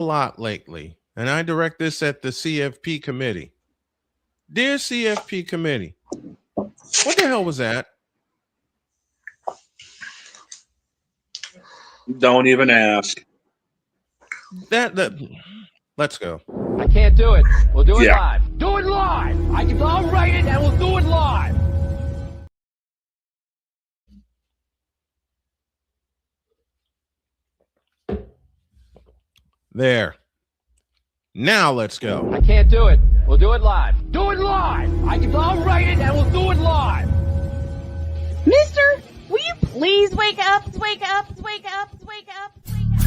a lot lately, and I direct this at the CFP committee. Dear CFP committee, what the hell was that? Don't even ask. That let's go. I can't do it. We'll do it live. Do it live. I'll write it and we'll do it live. There. Now let's go. I can't do it. We'll do it live. Do it live. I'll write it and we'll do it live. Mister, will you please wake up, wake up, wake up, wake up, wake up?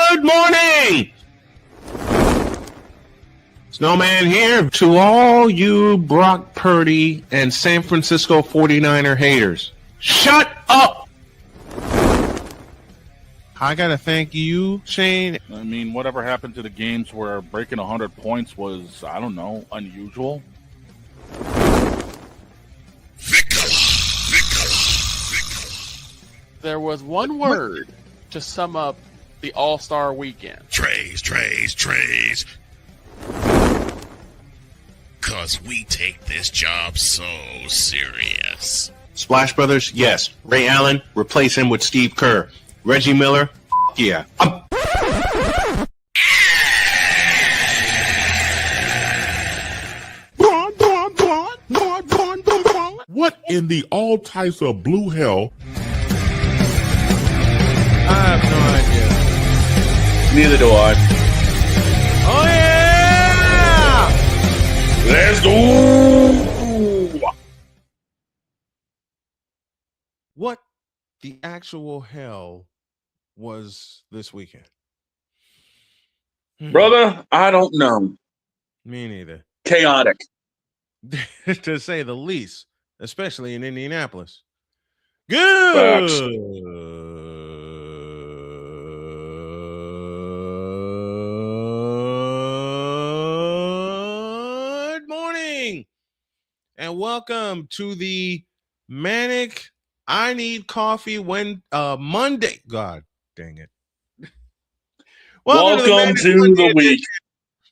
Good morning. Snowman here to all you Brock Purdy and San Francisco 49er haters. Shut up! I gotta thank you, Shane. I mean, whatever happened to the games where breaking 100 points was, I don't know, unusual? There was one word to sum up the All-Star weekend. Trays. Cause we take this job so serious. Splash Brothers, yes. Ray Allen, replace him with Steve Kerr. Reggie Miller, yeah. What in the all types of blue hell? I have no idea. Neither do I. Oh, yeah! Let's go! What the actual hell was this weekend? Brother, I don't know. Me neither. Chaotic. To say the least, especially in Indianapolis. Good morning, and welcome to the Manic I Need Coffee when Monday. God dang it. Welcome to the week.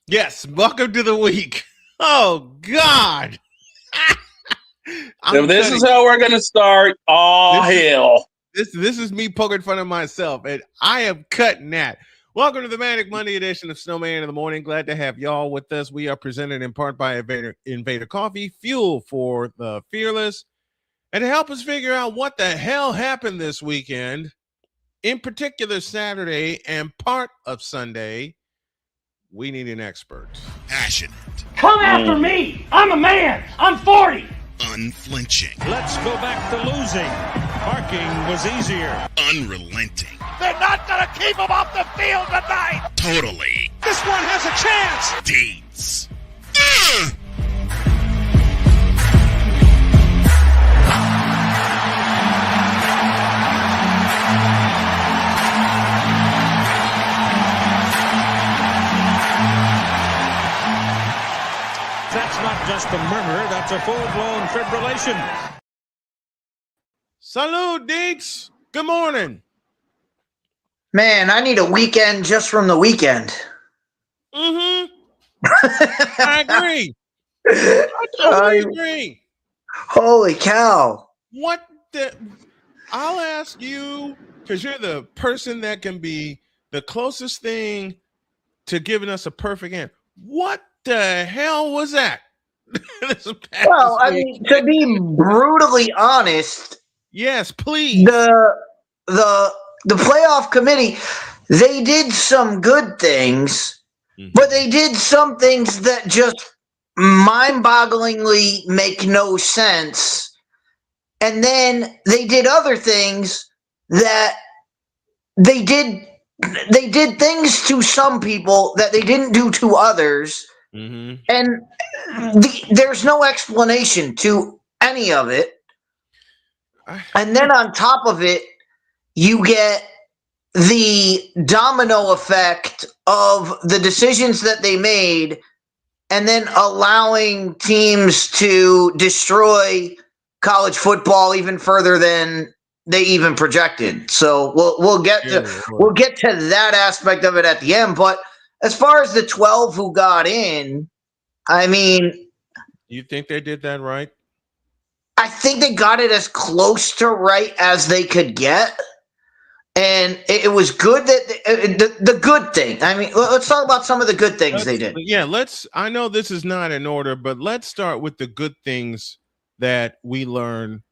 Yes, welcome to the week. Oh, God. If this is how we're going to start, hell. This is me poking fun of myself, and I am cutting that. Welcome to the Manic Monday edition of Snowman in the Morning. Glad to have y'all with us. We are presented in part by Invader Coffee, fuel for the fearless. And to help us figure out what the hell happened this weekend, in particular Saturday and part of Sunday, we need an expert. Passionate. Come after me. I'm a man. I'm 40. Unflinching. Let's go back to losing. Parking was easier. Unrelenting. They're not going to keep him off the field tonight. Totally. This one has a chance. Deeds. That's not just a murmur, that's a full-blown fibrillation. Salud, Deeks. Good morning. Man, I need a weekend just from the weekend. Mm-hmm. I agree. I totally agree. Holy cow. What the... I'll ask you, because you're the person that can be the closest thing to giving us a perfect answer. What the hell was that? Well, I mean, to be brutally honest, yes, please. The playoff committee, they did some good things, but they did some things that just mind-bogglingly make no sense. And then they did other things that they did things to some people that they didn't do to others. Mm-hmm. And there's no explanation to any of it. And then on top of it, you get the domino effect of the decisions that they made and then allowing teams to destroy college football even further than they even projected. So we'll get to that aspect of it at the end. But as far as the 12 who got in, I mean, you think they did that right? I think they got it as close to right as they could get. And it was good that the good thing. I mean, let's talk about some of the good things they did. Yeah, I know this is not in order, but let's start with the good things that we learned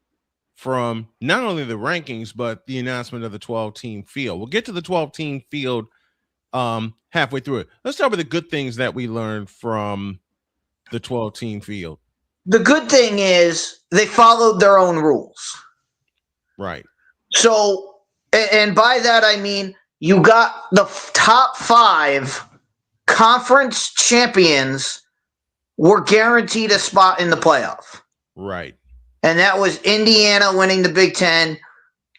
from not only the rankings, but the announcement of the 12-team field. We'll get to the 12-team field halfway through it. Let's start with the good things that we learned from the 12-team field. The good thing is they followed their own rules. Right. So, and by that I mean you got the top 5 conference champions were guaranteed a spot in the playoff. Right. And that was Indiana winning the Big Ten,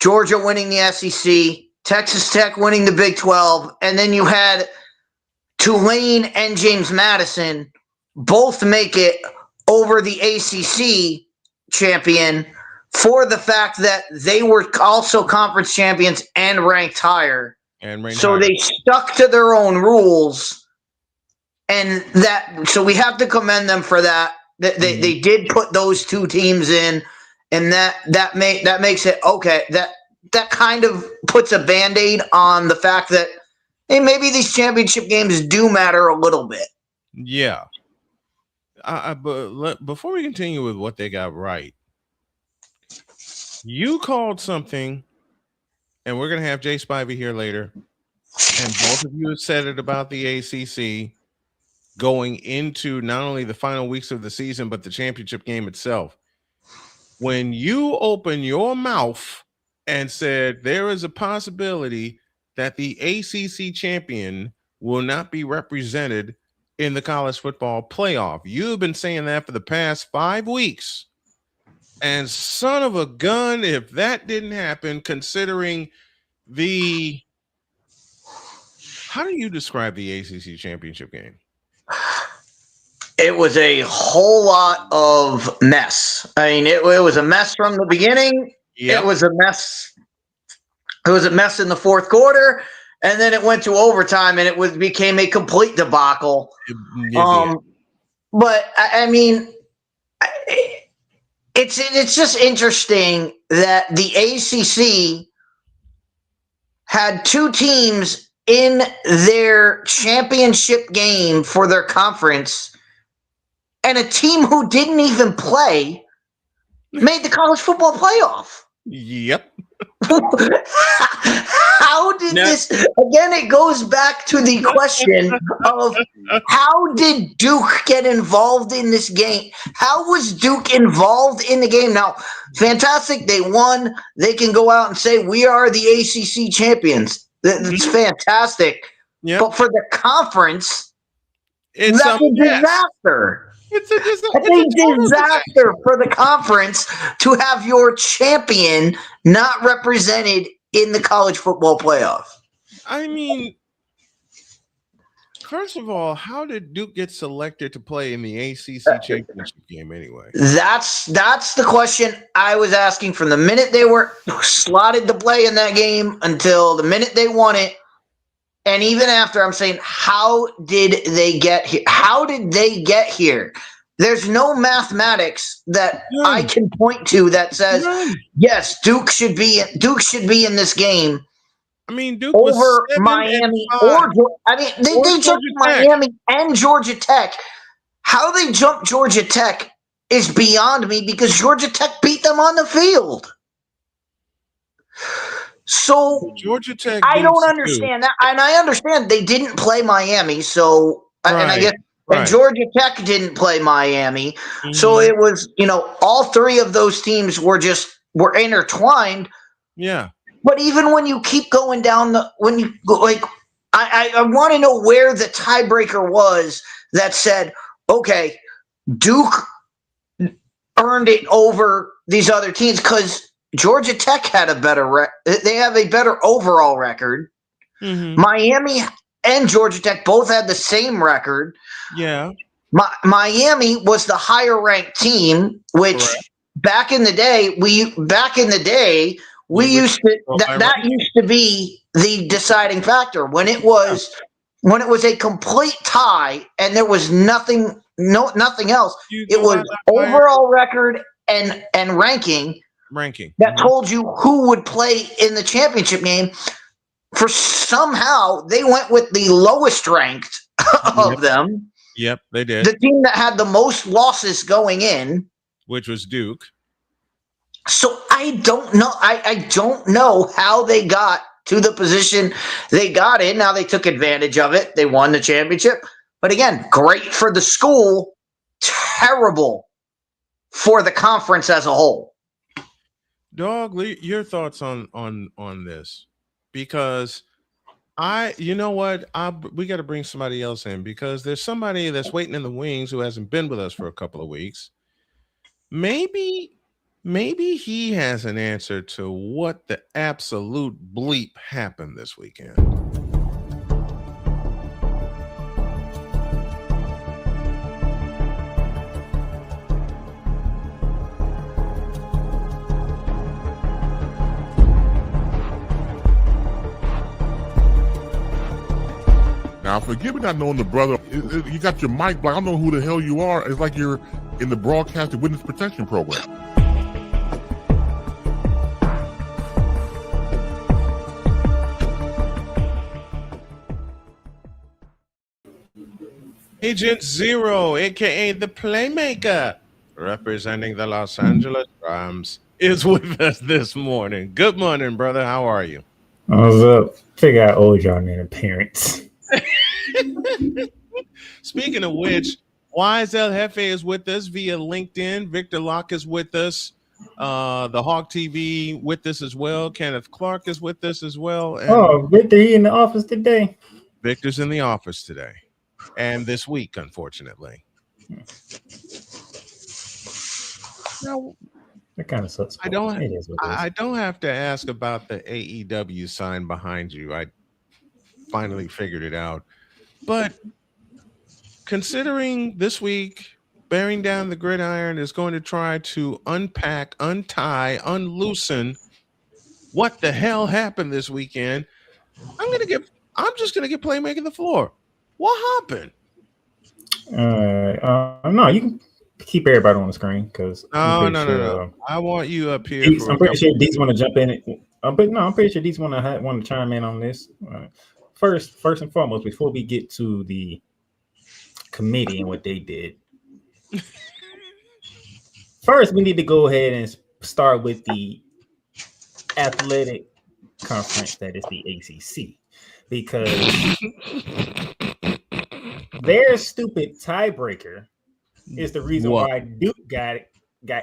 Georgia winning the SEC, Texas Tech winning the Big 12, and then you had Tulane and James Madison both make it over the ACC champion for the fact that they were also conference champions and ranked higher. So they stuck to their own rules, and so we have to commend them for that. They did put those 2 teams in, and that makes it okay. That kind of puts a Band-Aid on the fact that, hey, maybe these championship games do matter a little bit. Yeah. But before we continue with what they got right, you called something, and we're going to have Jay Spivey here later, and both of you have said it about the ACC going into not only the final weeks of the season, but the championship game itself. When you open your mouth and said there is a possibility that the ACC champion will not be represented in the college football playoff, you've been saying that for the past 5 weeks. And son of a gun, if that didn't happen, considering how do you describe the ACC championship game? It was a whole lot of mess. I mean, it was a mess from the beginning. Yep. It was a mess. It was a mess in the fourth quarter, and then it went to overtime, and it became a complete debacle. But I mean, it's just interesting that the ACC had 2 teams in their championship game for their conference, and a team who didn't even play made the college football playoff. Yep. How did this? Again, it goes back to the question of how did Duke get involved in this game? How was Duke involved in the game? Now, fantastic. They won. They can go out and say, we are the ACC champions. That's fantastic. Yep. But for the conference, that's a disaster. It's a disaster for the conference to have your champion not represented in the college football playoff. I mean, first of all, how did Duke get selected to play in the ACC championship game anyway? That's the question I was asking from the minute they were slotted to play in that game until the minute they won it. And even after, I'm saying, how did they get here? How did they get here? There's no mathematics that I can point to that says, yes, Duke should be in this game. I mean, Duke over was Miami they jumped Miami and Georgia Tech. How they jumped Georgia Tech is beyond me because Georgia Tech beat them on the field. So Georgia Tech, I don't understand that, and I understand they didn't play Miami. So and I guess and Georgia Tech didn't play Miami. So it was all 3 of those teams were intertwined. Yeah. But even when you keep going down I want to know where the tiebreaker was that said, okay, Duke earned it over these other teams because Georgia Tech had they have a better overall record. Miami and Georgia Tech both had the same record. Yeah. Miami was the higher ranked team, which back in the day, we used to that used to be the deciding factor when it was a complete tie and there was nothing else. It was overall record and ranking that told you who would play in the championship game. For somehow they went with the lowest ranked of them. Yep, they did. The team that had the most losses going in, which was Duke. So I don't know. I don't know how they got to the position they got in. Now they took advantage of it. They won the championship. But again, great for the school, terrible for the conference as a whole. Dog, your thoughts on this? Because you know what? We got to bring somebody else in because there's somebody that's waiting in the wings who hasn't been with us for a couple of weeks. Maybe he has an answer to what the absolute bleep happened this weekend. Now, forgive me not knowing the brother. You got your mic blocked. I don't know who the hell you are. It's like you're in the broadcasting witness protection program. Agent Zero, aka the Playmaker, representing the Los Angeles Rams, is with us this morning. Good morning, brother. How are you? What's up? Figure out old y'all in appearance. Speaking of which, Wise El Jefe is with us via LinkedIn. Victor Locke is with us. The Hawk TV with us as well. Kenneth Clark is with us as well. And Victor, he in the office today? Victor's in the office today. And this week, unfortunately. Now, that kind of sucks. I don't have to ask about the AEW sign behind you. I finally figured it out. But considering this week, bearing down the gridiron is going to try to unpack, untie, unloosen what the hell happened this weekend, I'm just gonna give Playmaking the floor. What happened? No, you can keep everybody on the screen because no. I want you up here. I'm pretty sure Deez want to jump in. I'm pretty sure Deez want to chime in on this. First and foremost, before we get to the committee and what they did, first we need to go ahead and start with the athletic conference that is the ACC, because their stupid tiebreaker is the reason why Duke got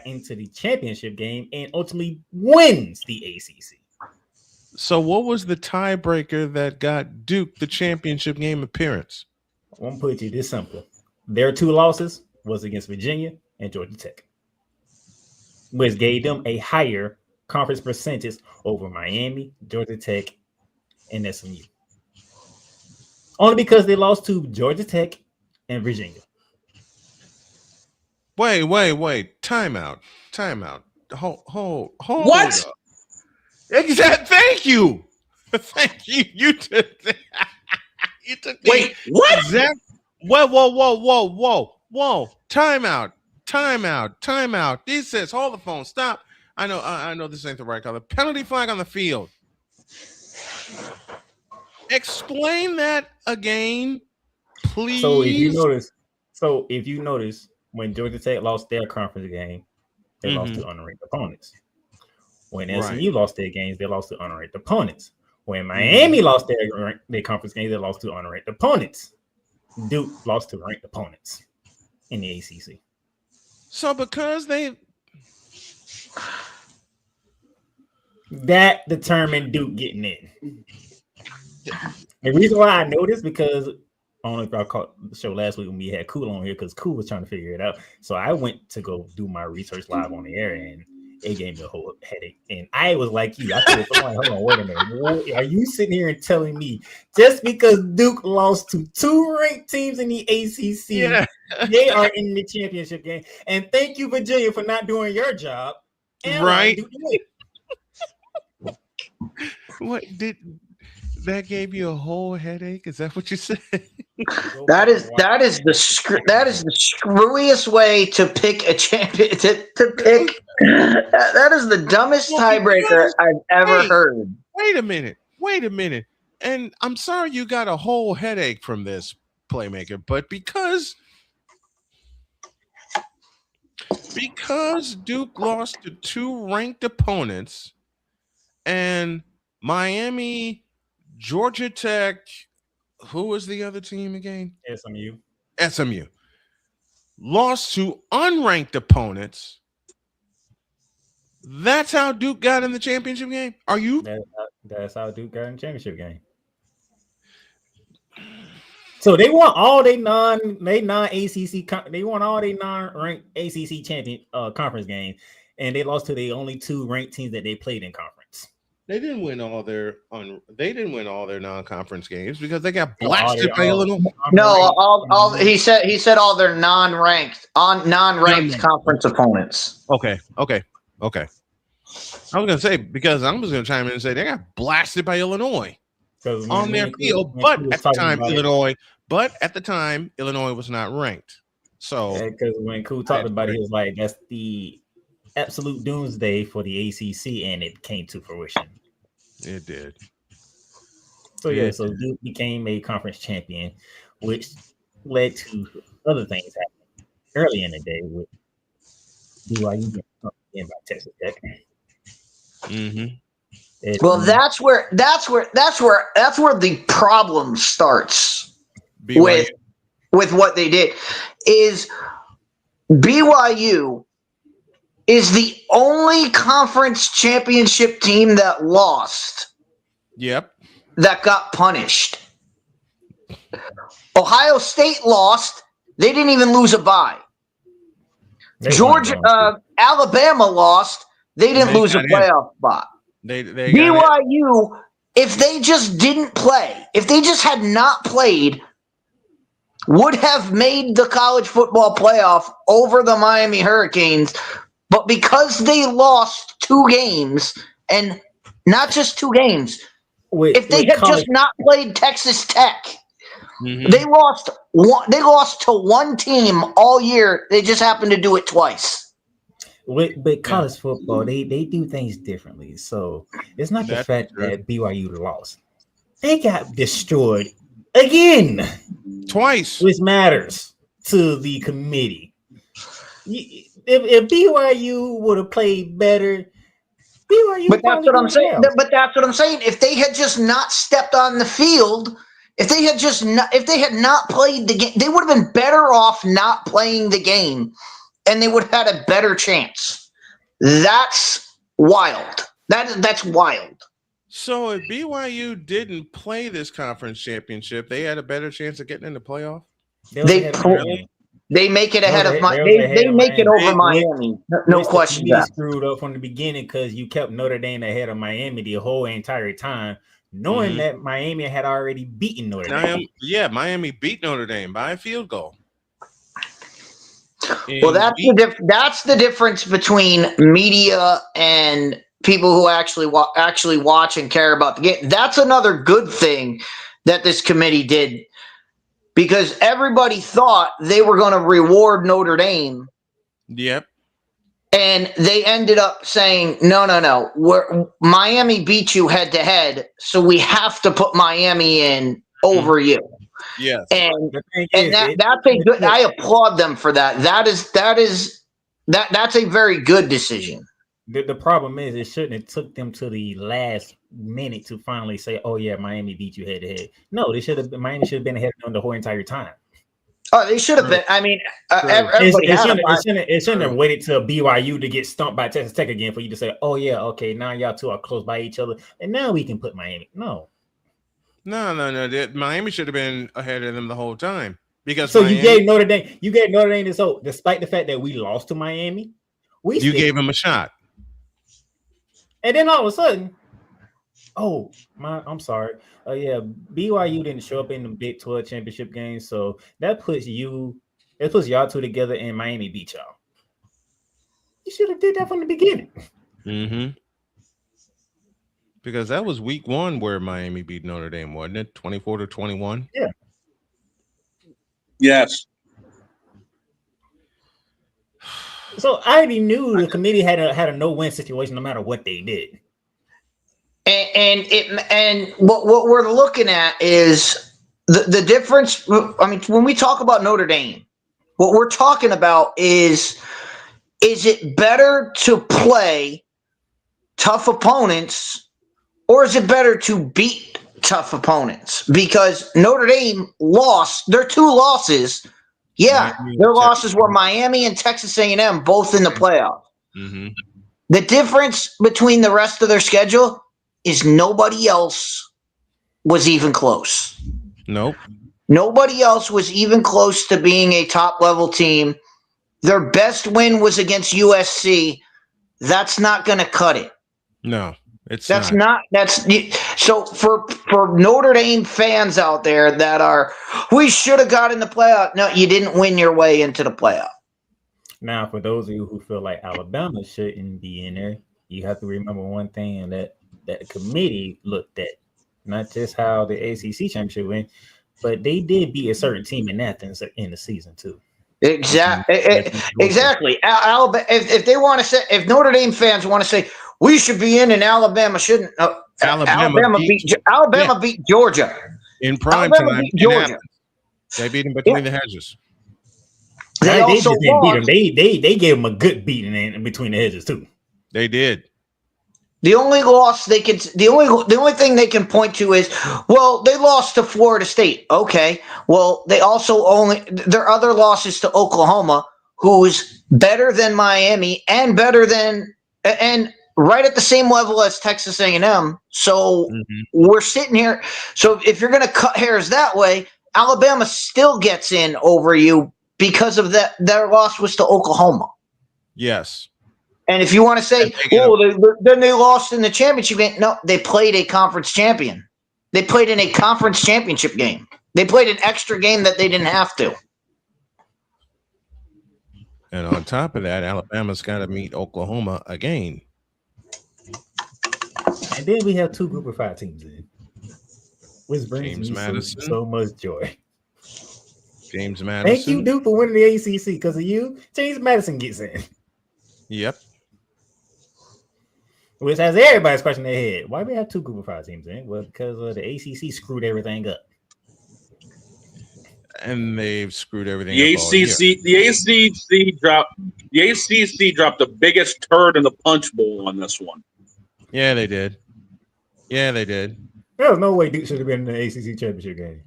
into the championship game and ultimately wins the ACC. So what was the tiebreaker that got Duke the championship game appearance? I won't put it this simple. Their two losses was against Virginia and Georgia Tech, which gave them a higher conference percentage over Miami, Georgia Tech, and SMU. Only because they lost to Georgia Tech and Virginia. Wait. Time out. Hold. What? Up. Thank you. Thank you. You took Wait, what? Exact. Whoa. Time out. These says, hold the phone. Stop. I know this ain't the right color. Penalty flag on the field. Explain that again, please. So if you notice, when Georgia Tech lost their conference game, they lost to unranked opponents. When SMU lost their games, they lost to unranked opponents. When Miami lost their conference games, they lost to unranked opponents. Duke lost to ranked opponents in the ACC. So because that determined Duke getting in. The reason why I know this because I don't know if I caught the show last week when we had Cool on here because Cool was trying to figure it out. So I went to go do my research live on the air, and it gave me a whole headache. And I was like you. I said, hold on, wait a minute. Are you sitting here and telling me just because Duke lost to 2 ranked teams in the ACC, they are in the championship game? And thank you, Virginia, for not doing your job. And right. What did that gave you a whole headache? Is that what you said? That is the screwiest way to pick a champion. To pick that is the dumbest tiebreaker I've ever heard. Wait a minute. And I'm sorry you got a whole headache from this, Playmaker, but because Duke lost to 2 ranked opponents and Miami, Georgia Tech, who was the other team again? SMU. Lost to unranked opponents. That's how Duke got in the championship game? Are you? That's how Duke got in the championship game. So they won all they non-ACC. They won all they non-ranked ACC champion conference games, and they lost to the only 2 ranked teams that they played in conference. They didn't win all their non-conference games because they got blasted by Illinois. No, he said all their non-ranked conference opponents. Okay. I was gonna say because I was gonna chime in and say they got blasted by Illinois on their field, but at the time Illinois was not ranked. So because when Koo talked about it, he was like, "That's the absolute doomsday for the ACC," and it came to fruition. It did. So so Duke became a conference champion, which led to other things happening early in the day with BYU getting in by Texas Tech. Well, that's where the problem starts with what they did. Is BYU is the only conference championship team that lost. Yep. That got punished. Ohio State lost. They didn't even lose a bye. Alabama lost. They didn't lose a playoff spot. BYU, if they just didn't play, if they just had not played, would have made the college football playoff over the Miami Hurricanes. But because they lost 2 games, and not just 2 games, if they had just not played Texas Tech, they lost to 1 team all year. They just happened to do it twice. But college football, they do things differently. So it's not the fact that BYU lost. They got destroyed again. Twice. Which matters to the committee. If BYU would have played better, BYU. But that's what I'm saying. But that's what I'm saying. If they had just not stepped on the field, if they had not played the game, they would have been better off not playing the game, and they would have had a better chance. That's wild. That's wild. So if BYU didn't play this conference championship, they had a better chance of getting in the playoff. They make it ahead of Miami. They make it over Miami. No question. You screwed up from the beginning because you kept Notre Dame ahead of Miami the whole entire time, knowing that Miami had already beaten Notre Dame. Yeah, Miami beat Notre Dame by a field goal. Well, that's the difference between media and people who actually watch and care about the game. That's another good thing that this committee did. Because everybody thought they were going to reward Notre Dame. Yep. And they ended up saying, no. Miami beat you head to head, so we have to put Miami in over you. Yes. And that's a good. I applaud them for that. That's a very good decision. The problem is it shouldn't have took them to the last minute to finally say, "Oh yeah, Miami beat you head to head." No, Miami should have been ahead of them the whole entire time. Oh, they should have been. I mean, it shouldn't have waited till BYU to get stumped by Texas Tech again for you to say, "Oh yeah, okay, now y'all two are close by each other, and now we can put Miami." No. Miami should have been ahead of them the whole time because you gave Notre Dame this hope, despite the fact that we lost to Miami. You gave them a shot. And then all of a sudden, I'm sorry. Yeah, BYU didn't show up in the Big 12 championship game, so that puts y'all two together, and Miami beat y'all. You should have did that from the beginning. Mm-hmm. Because that was week 1 where Miami beat Notre Dame, wasn't it? 24-21. Yeah. Yes. So I already knew the committee had a no-win situation no matter what they did. And what we're looking at is the difference. I mean, when we talk about Notre Dame, what we're talking about is it better to play tough opponents, or is it better to beat tough opponents? Because Notre Dame lost their 2 losses. Yeah, their losses were Miami and Texas A&M, both in the playoff. Mm-hmm. The difference between the rest of their schedule is nobody else was even close. Nope. Nobody else was even close to being a top-level team. Their best win was against USC. That's not going to cut it. No, so for Notre Dame fans out there that are, we should have got in the playoff. No, you didn't win your way into the playoff. Now, for those of you who feel like Alabama shouldn't be in there, you have to remember one thing that committee looked at, not just how the ACC championship went, but they did beat a certain team in Athens in the season too. Exactly. Alabama. If they want to say, if Notre Dame fans want to say we should be in and Alabama shouldn't, Alabama beat Georgia in prime time. Georgia. They beat them between the hedges. They also just didn't beat them. They gave them a good beating in between the hedges too. They did. The only loss they can, the only thing they can point to is, well, they lost to Florida State. Okay, well, they also their other losses to Oklahoma, who's better than Miami and better than and right at the same level as Texas A&M. So we're sitting here. So if you're going to cut hairs that way, Alabama still gets in over you because of that. Their loss was to Oklahoma. Yes. And if you want to say, then they lost in the championship game. No, they played a conference champion. They played in a conference championship game. They played an extra game that they didn't have to. And on top of that, Alabama's got to meet Oklahoma again. And then we have 2 Group of 5 teams in, which brings me so much joy. James Madison. Thank you, Duke, for winning the ACC. Because of you, James Madison gets in. Yep. Which has everybody scratching their head. Why do we have 2 Group of 5 teams in? Well, because the ACC screwed everything up. And they've screwed everything up. The ACC dropped the biggest turd in the punch bowl on this one. Yeah, they did. There was no way Duke should have been in the ACC championship game.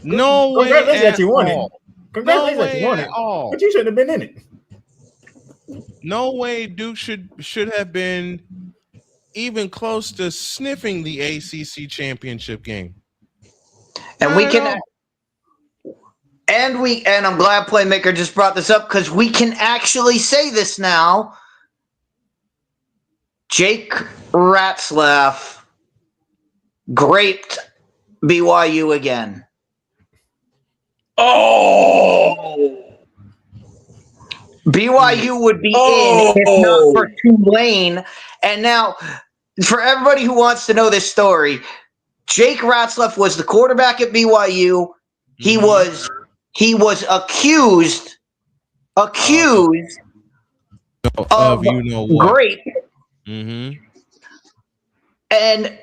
No way. Congratulations that you won it. Congratulations that you won it. But you shouldn't have been in it. No way Duke should have been even close to sniffing the ACC championship game. And and I'm glad Playmaker just brought this up because we can actually say this now. Jake Ratzlaff graped BYU again. Oh! BYU would be in if not for Tulane. And now, for everybody who wants to know this story, Jake Ratzlaff was the quarterback at BYU. He was accused of grape. Mm-hmm. But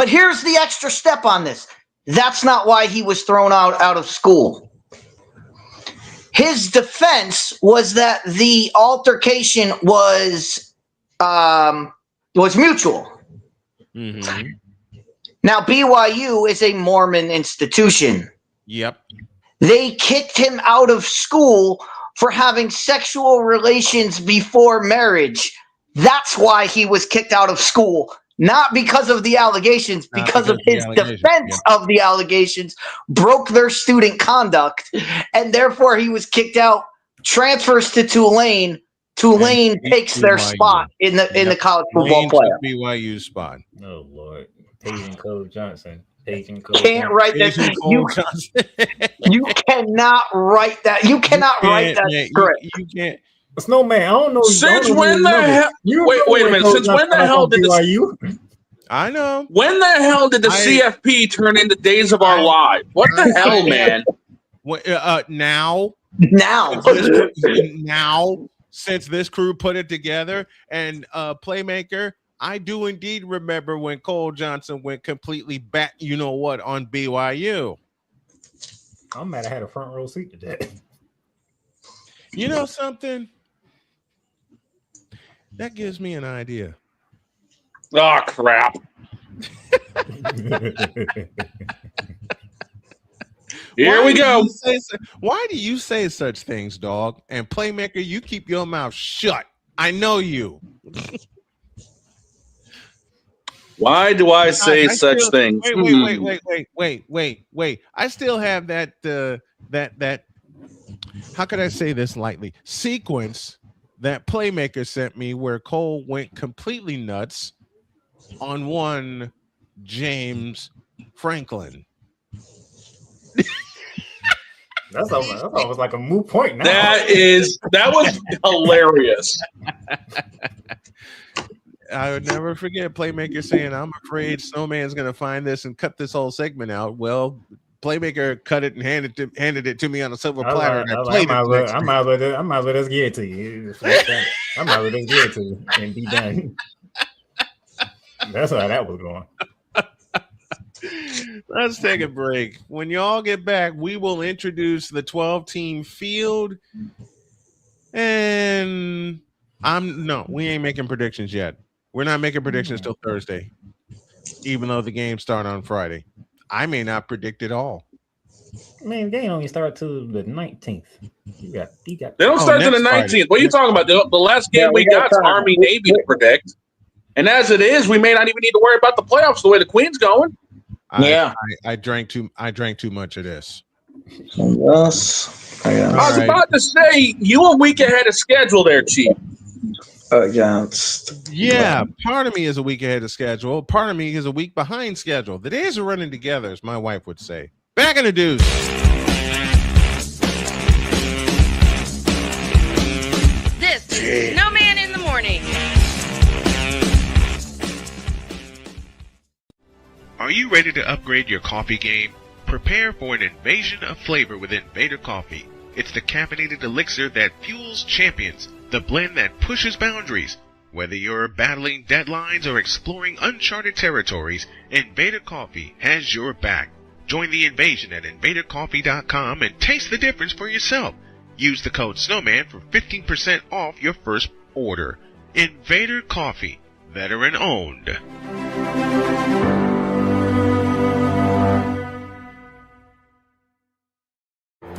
here's the extra step on this. That's not why he was thrown out of school. His defense was that the altercation was mutual. Mm-hmm. Now, BYU is a Mormon institution. Yep. They kicked him out of school for having sexual relations before marriage. That's why he was kicked out of school. Not because of the allegations, because of his defense of the allegations broke their student conduct, and therefore he was kicked out, transfers to Tulane, Tulane takes their BYU. spot in the college football playoff. BYU spot. Oh Lord, Page and Cole Johnson. Can't write that. You cannot write that. You cannot write that script. You can't. Snowman, I don't know. Since when the hell? Wait a minute. Since when the hell did BYU? I know. When the hell did the CFP turn into Days of Our Lives? What the hell, man? Now. Now, since this crew put it together, and Playmaker, I do indeed remember when Cole Johnson went completely back, you know what, on BYU. I'm mad I had a front row seat to that. You know something? That gives me an idea. Oh, crap. Here we go. Why do you say such things, dog? And Playmaker, you keep your mouth shut. I know you. Why do I say such things? Wait. I still have that how could I say this lightly? Sequence that Playmaker sent me where Cole went completely nuts on one James Franklin. That's almost like a moot point now. That was hilarious. I would never forget Playmaker saying, "I'm afraid Snowman's going to find this and cut this whole segment out." Well, Playmaker cut it and handed it to me on a silver platter. I might as well just give it to you. I might as well just give it to you and be done. That's how that was going. Let's take a break. When y'all get back, we will introduce the 12-team field. And we ain't making predictions yet. We're not making predictions till Thursday, even though the games start on Friday. I may not predict it all. Man, they only start till the 19th. You got. They don't start till the 19th. Friday. What are you talking about? The last game we got is Army Navy to predict. And as it is, we may not even need to worry about the playoffs the way the Queen's going. I drank too much of this. Yes. I was about to say you a week ahead of schedule there, Chief. Yeah, part of me is a week ahead of schedule. Part of me is a week behind schedule. The days are running together, as my wife would say. Back in the deuce. This is Snowman in the Morning. Are you ready to upgrade your coffee game? Prepare for an invasion of flavor with Invader Coffee. It's the caffeinated elixir that fuels champions, the blend that pushes boundaries. Whether you're battling deadlines or exploring uncharted territories, Invader Coffee has your back. Join the invasion at invadercoffee.com and taste the difference for yourself. Use the code Snowman for 15% off your first order. Invader Coffee, veteran owned.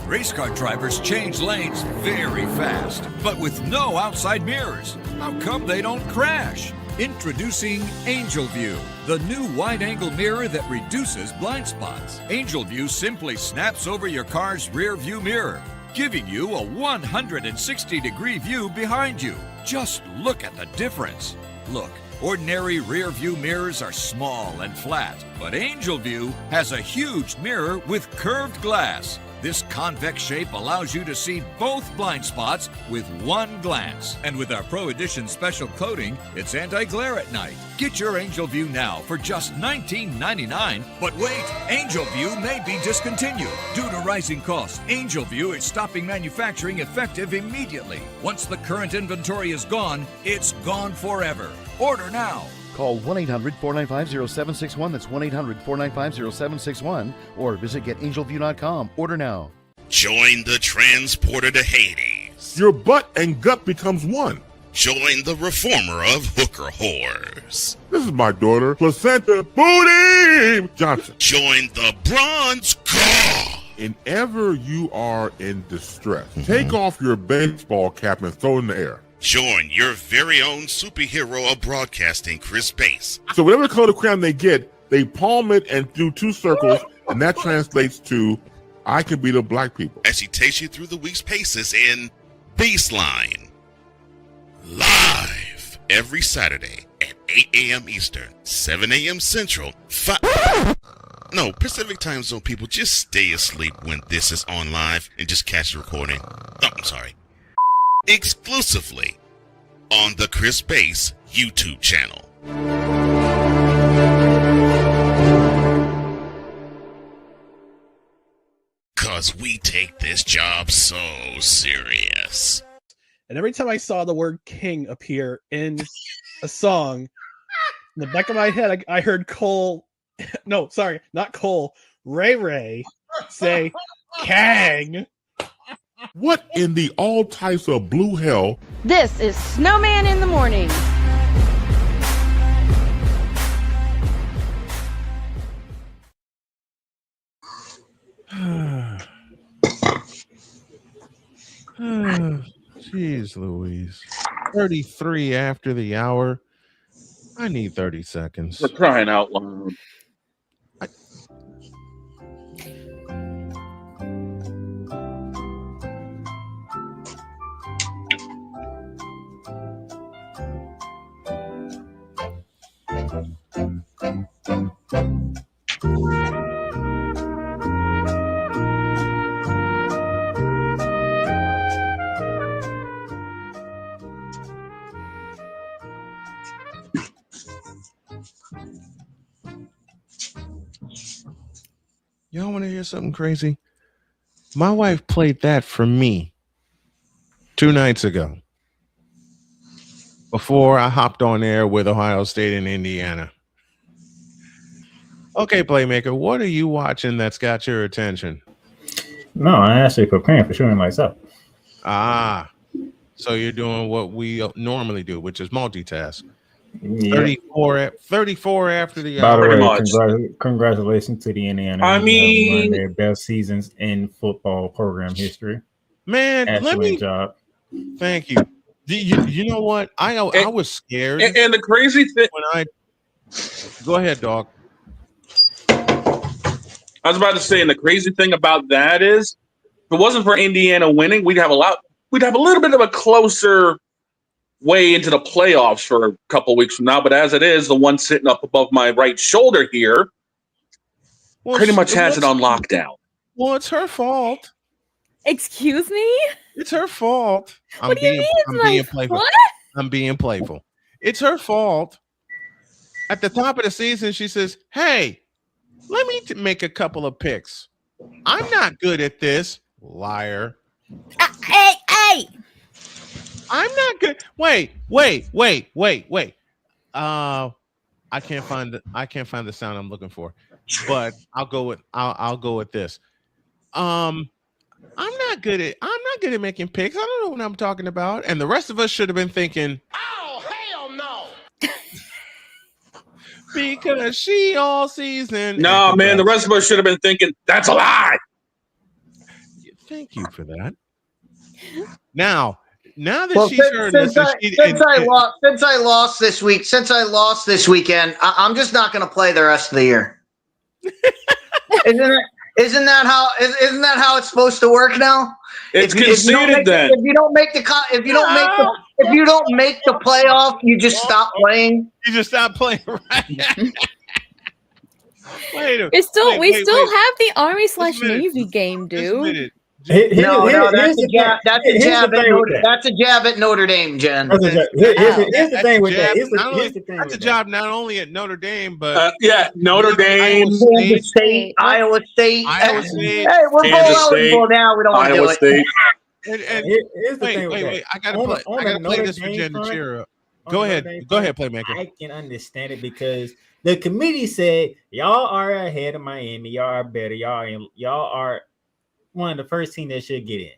Race car drivers change lanes very fast, but with no outside mirrors. How come they don't crash? Introducing Angel View, the new wide-angle mirror that reduces blind spots. Angel View simply snaps over your car's rear view mirror, giving you a 160-degree view behind you. Just look at the difference. Look, ordinary rear view mirrors are small and flat, but Angel View has a huge mirror with curved glass. This convex shape allows you to see both blind spots with one glance. And with our Pro Edition special coating, it's anti-glare at night. Get your Angel View now for just $19.99. But wait, Angel View may be discontinued. Due to rising costs, Angel View is stopping manufacturing effective immediately. Once the current inventory is gone, it's gone forever. Order now. Call 1-800-495-0761. That's 1-800-495-0761. Or visit getangelview.com. Order now. Join the transporter to Hades. Your butt and gut becomes one. Join the reformer of hooker whores. This is my daughter, Placenta Booty Johnson. Join the bronze claw. Whenever you are in distress, take off your baseball cap and throw it in the air. Join your very own superhero of broadcasting, Chris Bass. So whatever color crayon they get, they palm it and do two circles, and that translates to, I can beat up black people. As he takes you through the week's paces in Baseline. Live every Saturday at 8 a.m. Eastern, 7 a.m. Central, Pacific Time Zone people, just stay asleep when this is on live and just catch the recording. Oh, I'm sorry. Exclusively on the Chris Bass YouTube channel. Cause we take this job so serious. And every time I saw the word king appear in a song, in the back of my head, I heard Cole, no, sorry, not Cole, Ray say, Kang. What in the all types of blue hell? This is Snowman in the Morning. Jeez Louise. 33 after the hour. I need 30 seconds. We're crying out loud. Y'all want to hear something crazy? My wife played that for me 2 nights ago before I hopped on air with Ohio State and Indiana. Okay, Playmaker, what are you watching that's got your attention? No, I'm actually preparing for shooting myself. Ah, so you're doing what we normally do, which is multitask. Yeah. 34 after the By hour. the way, congratulations to the Indiana. I mean, one of their best seasons in football program history. Man, excellent job. Thank you. You know what? I was scared. And the crazy thing, go ahead, dog. I was about to say, and the crazy thing about that is, if it wasn't for Indiana winning, we'd have a little bit of a closer way into the playoffs for a couple weeks from now. But as it is, the one sitting up above my right shoulder here pretty much has it on lockdown. Well, it's her fault. Excuse me? It's her fault. What do you mean it's my fault? I'm being playful. It's her fault. At the top of the season, she says, hey, let me make a couple of picks. I'm not good at this. Liar. Hey. I'm not good. Wait. I can't find the sound I'm looking for, but I'll go with this. I'm not good at making picks. I don't know what I'm talking about. And the rest of us should have been thinking, oh, hell no. Because she all season. No, man, the rest of us should have been thinking, that's a lie. Thank you for that. Now that she's heard this, since I lost this weekend, I'm just not going to play the rest of the year. Isn't that how it's supposed to work now? It's conceded then. If you don't make the playoff, you just stop playing. You just stop playing, right? We still have the Army/Navy game, dude. That's a jab at Notre Dame, Jen. Here's the thing with that. That's a job not only at Notre Dame, but Notre Dame, Kansas State, Iowa State. Hey, we're both eligible now. We don't want to do State. it. Wait. I gotta play this for Jen to cheer up. Go ahead, Playmaker. I can understand it because the committee said y'all are ahead of Miami. Y'all are better. Y'all are one of the first team that should get in.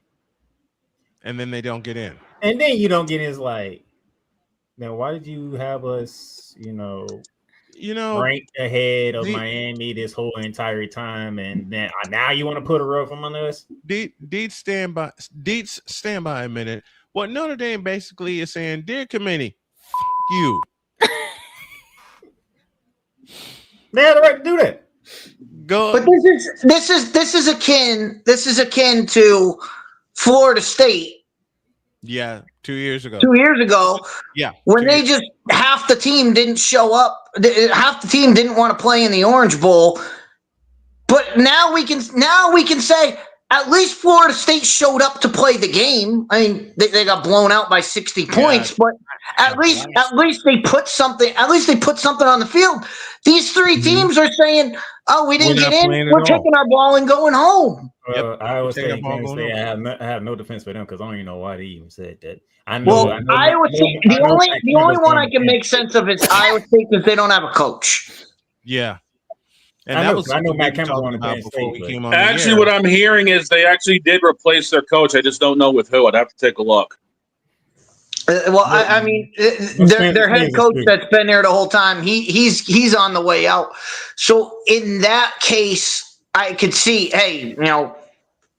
And then they don't get in. And then you don't get in. It's like, now why did you have us, ranked ahead of Miami this whole entire time? And then now you want to put a rug from under us? Deets, stand by a minute. What Notre Dame basically is saying, dear committee, you. They had the right to do that. Go. But this is akin to Florida State Yeah, 2 years ago. 2 years ago. Yeah. When they just half the team didn't show up, half the team didn't want to play in the Orange Bowl. But now we can say at least Florida State showed up to play the game. I mean, they got blown out by 60 points, but at least they put something. At least they put something on the field. These three teams are saying, "Oh, we didn't get in. We're taking our ball and going home." I always say I have no defense for them because I don't even know why they even said that. Iowa State. The only one I can make sense of is Iowa State because they don't have a coach. Yeah. And I know Matt Campbell on the Penn State. Actually, what I'm hearing is they actually did replace their coach. I just don't know with who. I'd have to take a look. I mean, their head coach that's been there the whole time, he's on the way out. So in that case, I could see, hey, you know,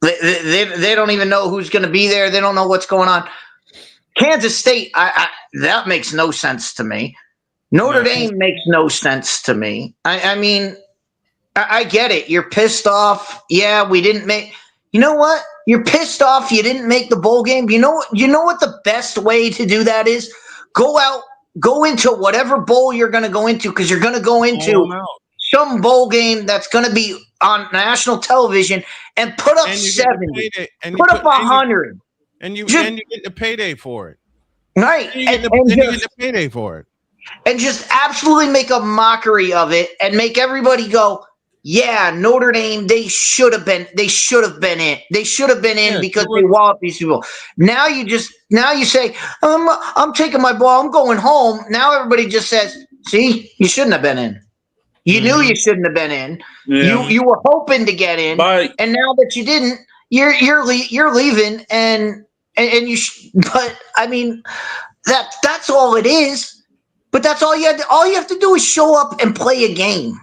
they don't even know who's going to be there. They don't know what's going on. Kansas State, that makes no sense to me. Notre Dame makes no sense to me. I mean, I get it. You're pissed off. Yeah, we didn't make. You know what? You're pissed off. You didn't make the bowl game. You know what the best way to do that is? Go into whatever bowl you're going to go into because you're going to go into some bowl game that's going to be on national television and put up 70, put up 100, and you get the payday for it. Right, and you get the payday for it, and just absolutely make a mockery of it and make everybody go, yeah, Notre Dame, they should have been in. They should have been in because they walloped these people. Now you say, I'm taking my ball, I'm going home. Now everybody just says, see, you shouldn't have been in. You knew you shouldn't have been in. Yeah. You were hoping to get in, and now that you didn't, you're leaving, and you. But I mean, that's all it is. But that's all you have. All you have to do is show up and play a game.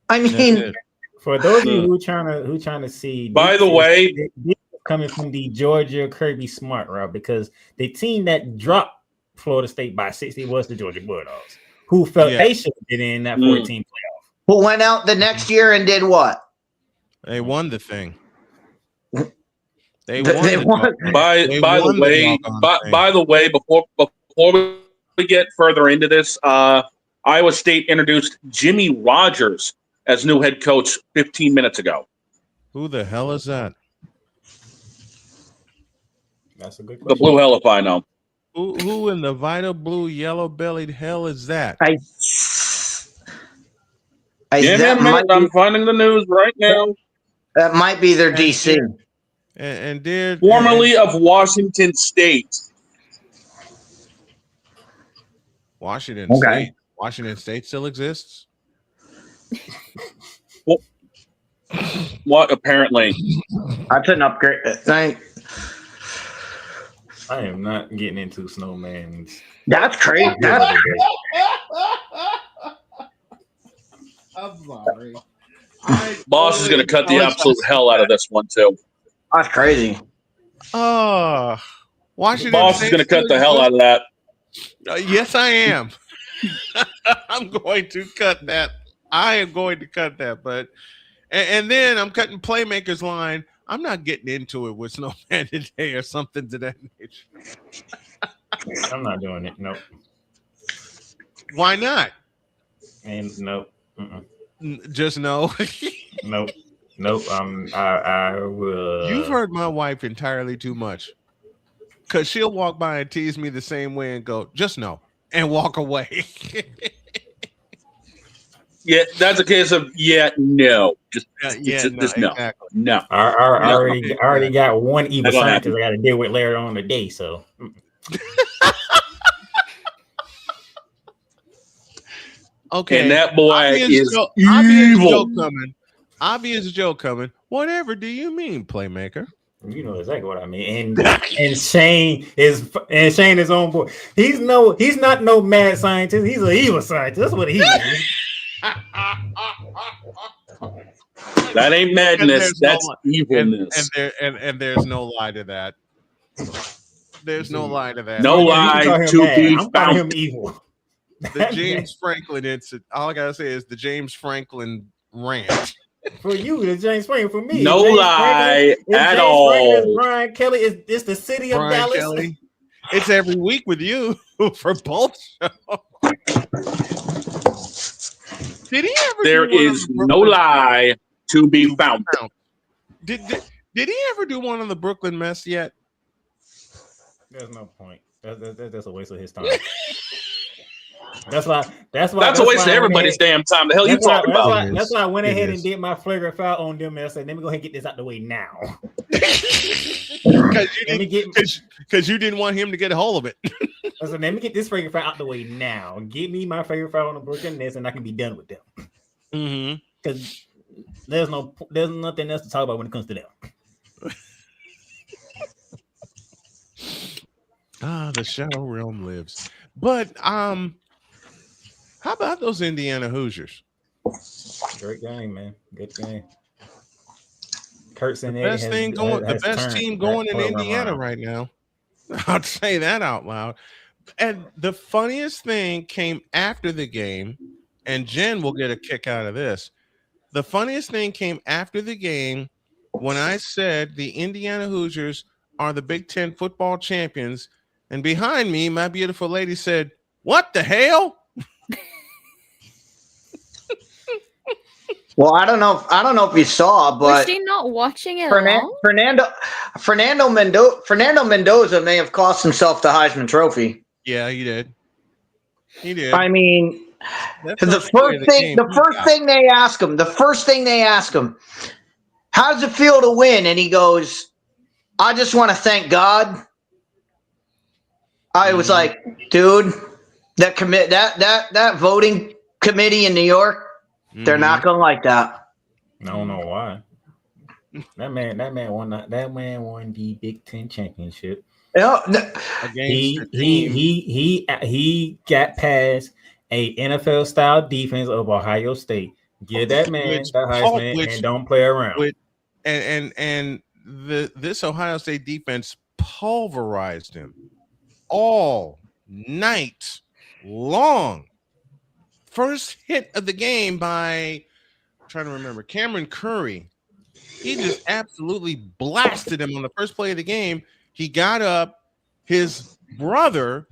I mean, for those of you who trying to see. By the way, this is coming from the Georgia Kirby Smart route because the team that dropped Florida State by 60 was the Georgia Bulldogs, who felt they should have been in that 14 playoff. Who went out the next year and did what? They won the thing. They won. By the way, before we get further into this, Iowa State introduced Jimmy Rogers as new head coach 15 minutes ago. Who the hell is that? That's a good question. The blue hell if I know. Who in the vital blue yellow-bellied hell is that? I'm finding the news right now. That might be their DC. And formerly of Washington State. Washington State. Washington State still exists? What apparently? That's an upgrade. I am not getting into Snowman's. That's crazy. I'm sorry. Boss is going to cut the absolute hell out of this one too. That's crazy. Washington. Boss is going to cut the hell out of that. Yes, I am. I'm going to cut that. I am going to cut that. But and then I'm cutting Playmaker's line. I'm not getting into it with Snowman today or something to that nature. I'm not doing it. Nope. Why not? And nope. Just no. Nope. I will. You've heard my wife entirely too much. Because she'll walk by and tease me the same way and go, just no, and walk away. Yeah, that's a case of no. Just no. Exactly. No. I already got one evil scientist I got to deal with later on today. So. Okay. And that boy is evil. Obvious joke coming. Whatever do you mean, Playmaker? You know exactly what I mean. And Shane is on board. He's not no mad scientist. He's an evil scientist. That's what he is. That ain't madness. That's evilness. And there's no lie to that. There's no lie to that. No lie to be found. Him evil. The James Franklin incident. All I gotta say is the James Franklin rant. For you, the James Franklin. For me, no James lie Franklin, at all. Brian Kelly is the city of Brian Dallas. Kelly. It's every week with you for both shows. Did he ever? There is no lie to be found. Did he ever do one on the Brooklyn mess yet? There's no point. That's a waste of his time. That's why. That's a waste of everybody's damn time. The hell you talking about? That's why I went ahead and did my flagrant foul on them and I said, let me go ahead and get this out the way now. Because you didn't want him to get a hold of it. I said, let me get this flagrant foul out the way now. Give me my flagrant foul on the Brooklyn Nets and I can be done with them. Because there's nothing else to talk about when it comes to them. The shadow realm lives. But how about those Indiana Hoosiers? Great game, man. Good game. Kurtz and the best team going in Indiana right now. I'll say that out loud. And the funniest thing came after the game, and Jen will get a kick out of this. The funniest thing came after the game when I said the Indiana Hoosiers are the Big Ten football champions, and behind me, my beautiful lady said, "What the hell?" Well, I don't know if you saw, but was she not watching it at all? Fernando Mendoza may have cost himself the Heisman Trophy. Yeah, he did. He did. I mean, the first thing they ask him, how does it feel to win? And he goes, I just want to thank God. I was like, dude, that voting committee in New York, they're not gonna like that. I don't know why. That man won the Big Ten championship. He got past a NFL style defense of Ohio State. Give that man the Heisman and don't play around. This Ohio State defense pulverized him all night long. First hit of the game by, I'm trying to remember, Cameron Curry. He just absolutely blasted him on the first play of the game. He got up. His brother,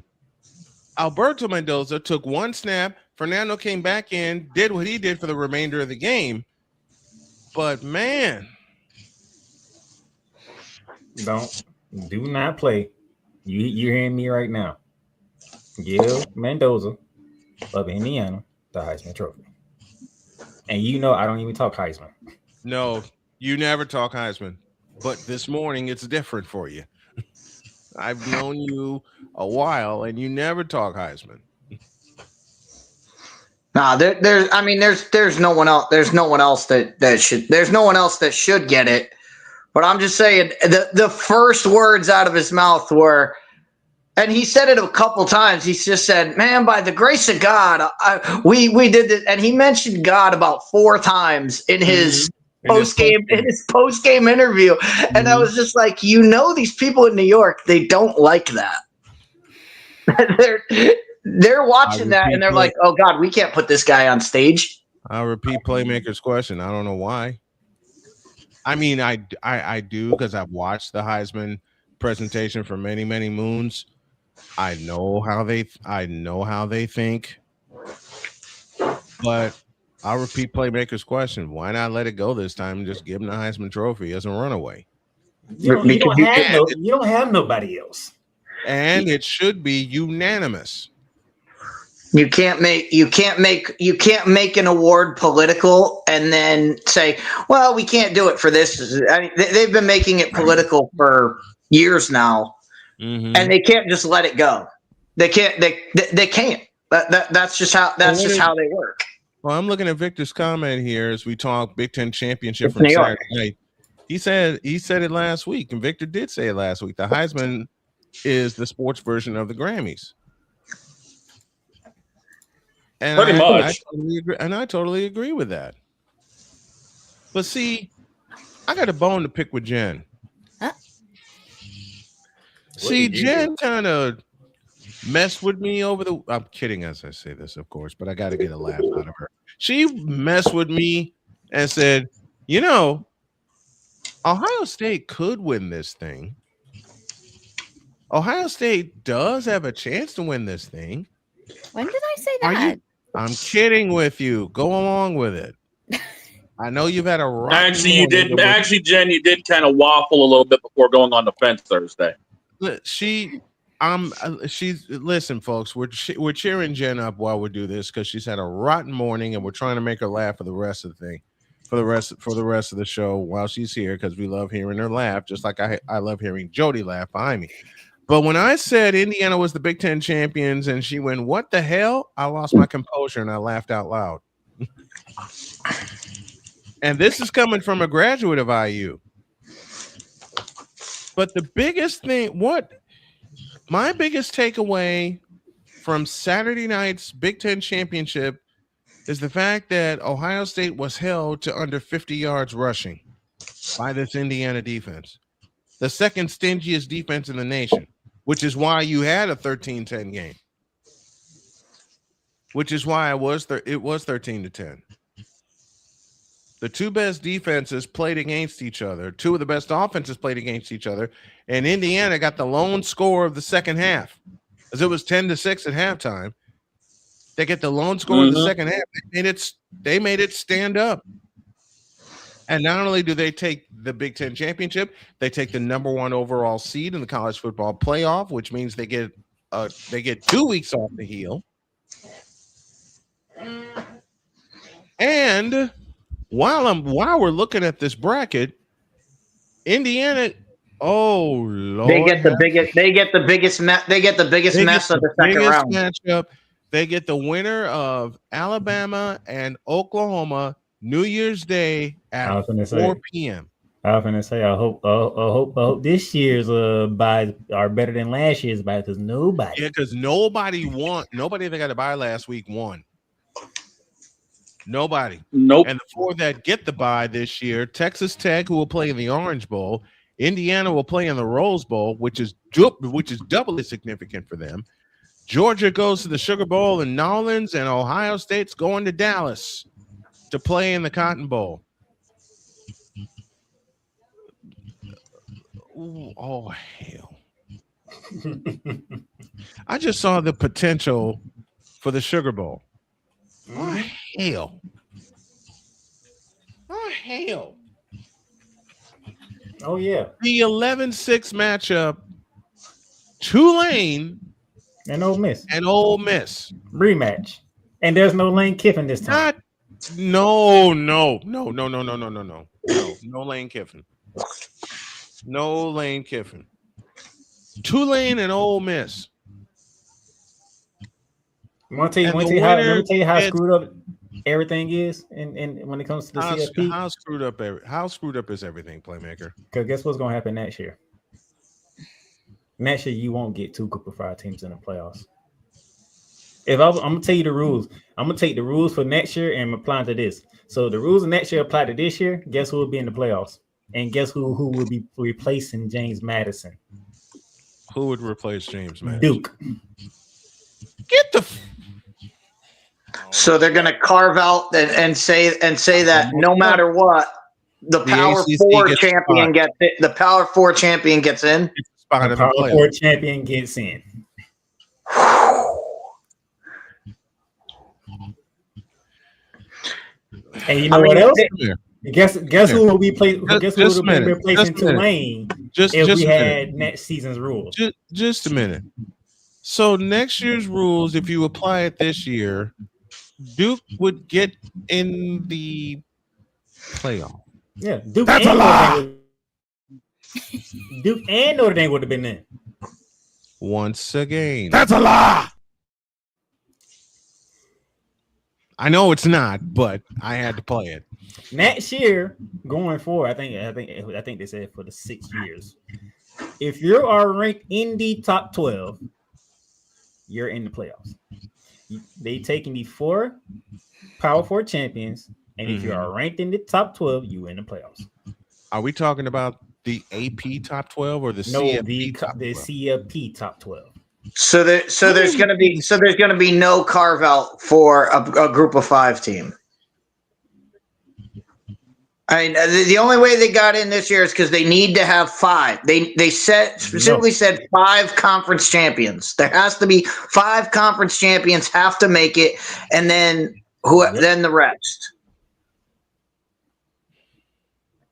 Alberto Mendoza, took one snap. Fernando came back in, did what he did for the remainder of the game. But, man. Do not play. You're hearing me right now. Give Mendoza of Indiana the Heisman Trophy. And you know I don't even talk Heisman. No, you never talk Heisman. But this morning it's different for you. I've known you a while and you never talk Heisman. Nah, there's no one else. There's no one else that should get it. But I'm just saying the first words out of his mouth were, and he said it a couple times. He just said, "Man, by the grace of God, we did it." And he mentioned God about 4 times in his post game interview. And I was just like, these people in New York, they don't like that. they're watching that and they're like, "Oh God, we can't put this guy on stage." I'll repeat Playmaker's question. I don't know why. I mean, I do because I've watched the Heisman presentation for many, many moons. I know how they think, but I'll repeat Playmaker's question. Why not let it go this time and just give him the Heisman Trophy as a runaway? You don't have nobody else, and it should be unanimous. You can't make an award political and then say, "Well, we can't do it for this." They've been making it political for years now. And they can't just let it go. They can't. They can't. That's just how they work. Well, I'm looking at Victor's comment here as we talk Big Ten championship from Saturday night. He said it last week, and Victor did say it last week. The Heisman is the sports version of the Grammys, and pretty much. I totally agree with that. But see, I got a bone to pick with Jen. See, Jen kind of messed with me I'm kidding as I say this, of course, but I got to get a laugh out of her. She messed with me and said, Ohio State could win this thing. Ohio State does have a chance to win this thing. When did I say that? I'm kidding with you. Go along with it. I know you've had a rotten Actually, you morning. did. Actually, Jen, you did kind of waffle a little bit before going on the fence Thursday. Listen, folks. We're cheering Jen up while we do this because she's had a rotten morning, and we're trying to make her laugh for the rest of the thing, for the rest of the show while she's here because we love hearing her laugh, just like I love hearing Jody laugh behind me. But when I said Indiana was the Big Ten champions, and she went, "What the hell?" I lost my composure and I laughed out loud. And this is coming from a graduate of IU. But the biggest thing, my biggest takeaway from Saturday night's Big Ten championship is the fact that Ohio State was held to under 50 yards rushing by this Indiana defense. The second stingiest defense in the nation, which is why you had a 13-10 game. Which is why it was 13-10. The two best defenses played against each other. Two of the best offenses played against each other. And Indiana got the lone score of the second half. As it was 10-6 at halftime. They get the lone score of the second half. They made it stand up. And not only do they take the Big Ten championship, they take the number 1 overall seed in the college football playoff, which means they get 2 weeks off the heel. And while we're looking at this bracket, Indiana, oh Lord, they get the biggest mess of the second round matchup. They get the winner of Alabama and Oklahoma New Year's Day at 4 p.m. I was gonna say I hope this year's buys are better than last year's buys because nobody that got a bye last week won. Nobody. Nope. And the 4 that get the bye this year, Texas Tech, who will play in the Orange Bowl, Indiana will play in the Rose Bowl, which is doubly significant for them. Georgia goes to the Sugar Bowl in New Orleans, and Ohio State's going to Dallas to play in the Cotton Bowl. Ooh, oh hell. I just saw the potential for the Sugar Bowl. Oh, hell. Oh, hell. Oh, yeah. The 11-6 matchup, Tulane and Ole Miss. Rematch. And there's no Lane Kiffin this time. No Lane Kiffin. No Lane Kiffin. Tulane and Ole Miss. Let me tell you how screwed up everything is, and when it comes to the CFP. How screwed up is everything, Playmaker? Because guess what's going to happen next year? Next year, you won't get 2 Group of 5 teams in the playoffs. I'm gonna tell you the rules. I'm gonna take the rules for next year and apply to this. So the rules of next year apply to this year. Guess who will be in the playoffs? And guess who will be replacing James Madison? Who would replace James Madison? Duke. Get the. So they're going to carve out and say that no matter what, the Power 4 champion gets it. The Power 4 champion gets in. The Power 4 champion gets in. And you know what else? Guess who will be replacing Tulane if we had next season's rules? Just a minute. So next year's rules, if you apply it this year, Duke would get in the playoff. Yeah, Duke. That's a lie. Duke and Notre Dame would have been in. Once again, that's a lie. I know it's not, but I had to play it. Next year, going forward, I think they said for the 6 years. If you are ranked in the top 12, you're in the playoffs. They taking the 4 Power 4 champions, and if you are ranked in the top 12, you in the playoffs. Are we talking about the AP top 12 or the CFP top 12? The CFP top 12? So there's going to be no carve out for a group of 5 team. I mean, the only way they got in this year is because they need to have 5. They specifically said 5 conference champions. There has to be 5 conference champions have to make it, and then then the rest.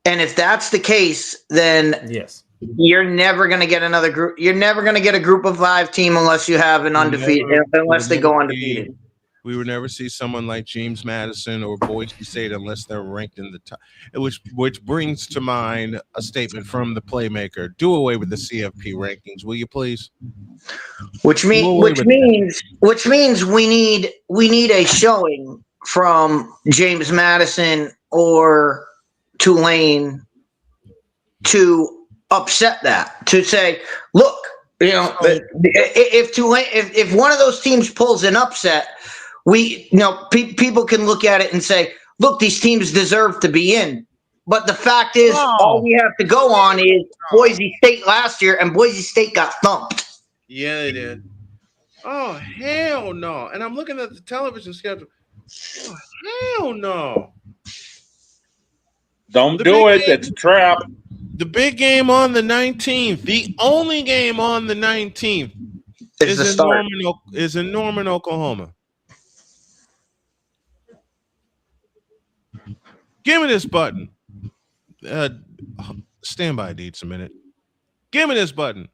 And if that's the case, then yes, you're never going to get another group. You're never going to get a group of 5 team unless you have an undefeated, unless they go undefeated. We would never see someone like James Madison or Boise State unless they're ranked in the top. Which brings to mind a statement from the playmaker: "Do away with the CFP rankings, will you please?" Which means we need a showing from James Madison or Tulane to upset that, to say, look, if one of those teams pulls an upset, people can look at it and say, look, these teams deserve to be in. But the fact is, all we have to go on is Boise State last year, and Boise State got thumped. Yeah, they did. Oh, hell no. And I'm looking at the television schedule. Oh, hell no. Don't do it. It's a trap. The big game on the 19th, the only game on the 19th is in Norman, Oklahoma. Give me this button. Stand by, Deeds, a minute. Give me this button.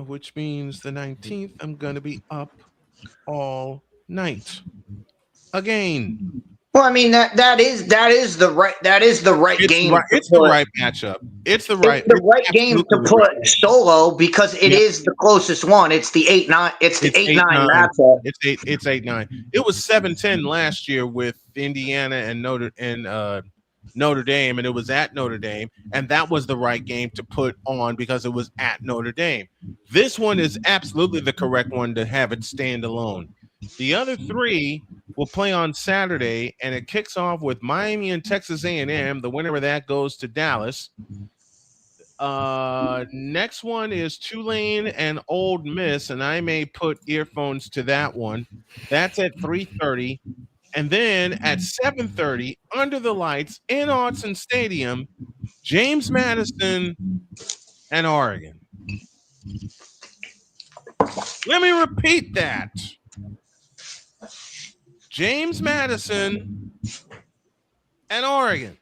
Which means the 19th, I'm going to be up all night again. Well, I mean that is the right game. It's the right matchup. It's the right game to put solo because it is the closest one. It's the 8-9. It's the 8-9 matchup. It's 8-9. It was 7-10 last year with Indiana and Notre Dame, and it was at Notre Dame, and that was the right game to put on because it was at Notre Dame. This one is absolutely the correct one to have it stand alone. The other 3 will play on Saturday, and it kicks off with Miami and Texas A&M. The winner of that goes to Dallas. Next one is Tulane and Old Miss, and I may put earphones to that one. That's at 3:30. And then at 7:30, under the lights in Autzen Stadium, James Madison and Oregon. Let me repeat that. James Madison and Oregon.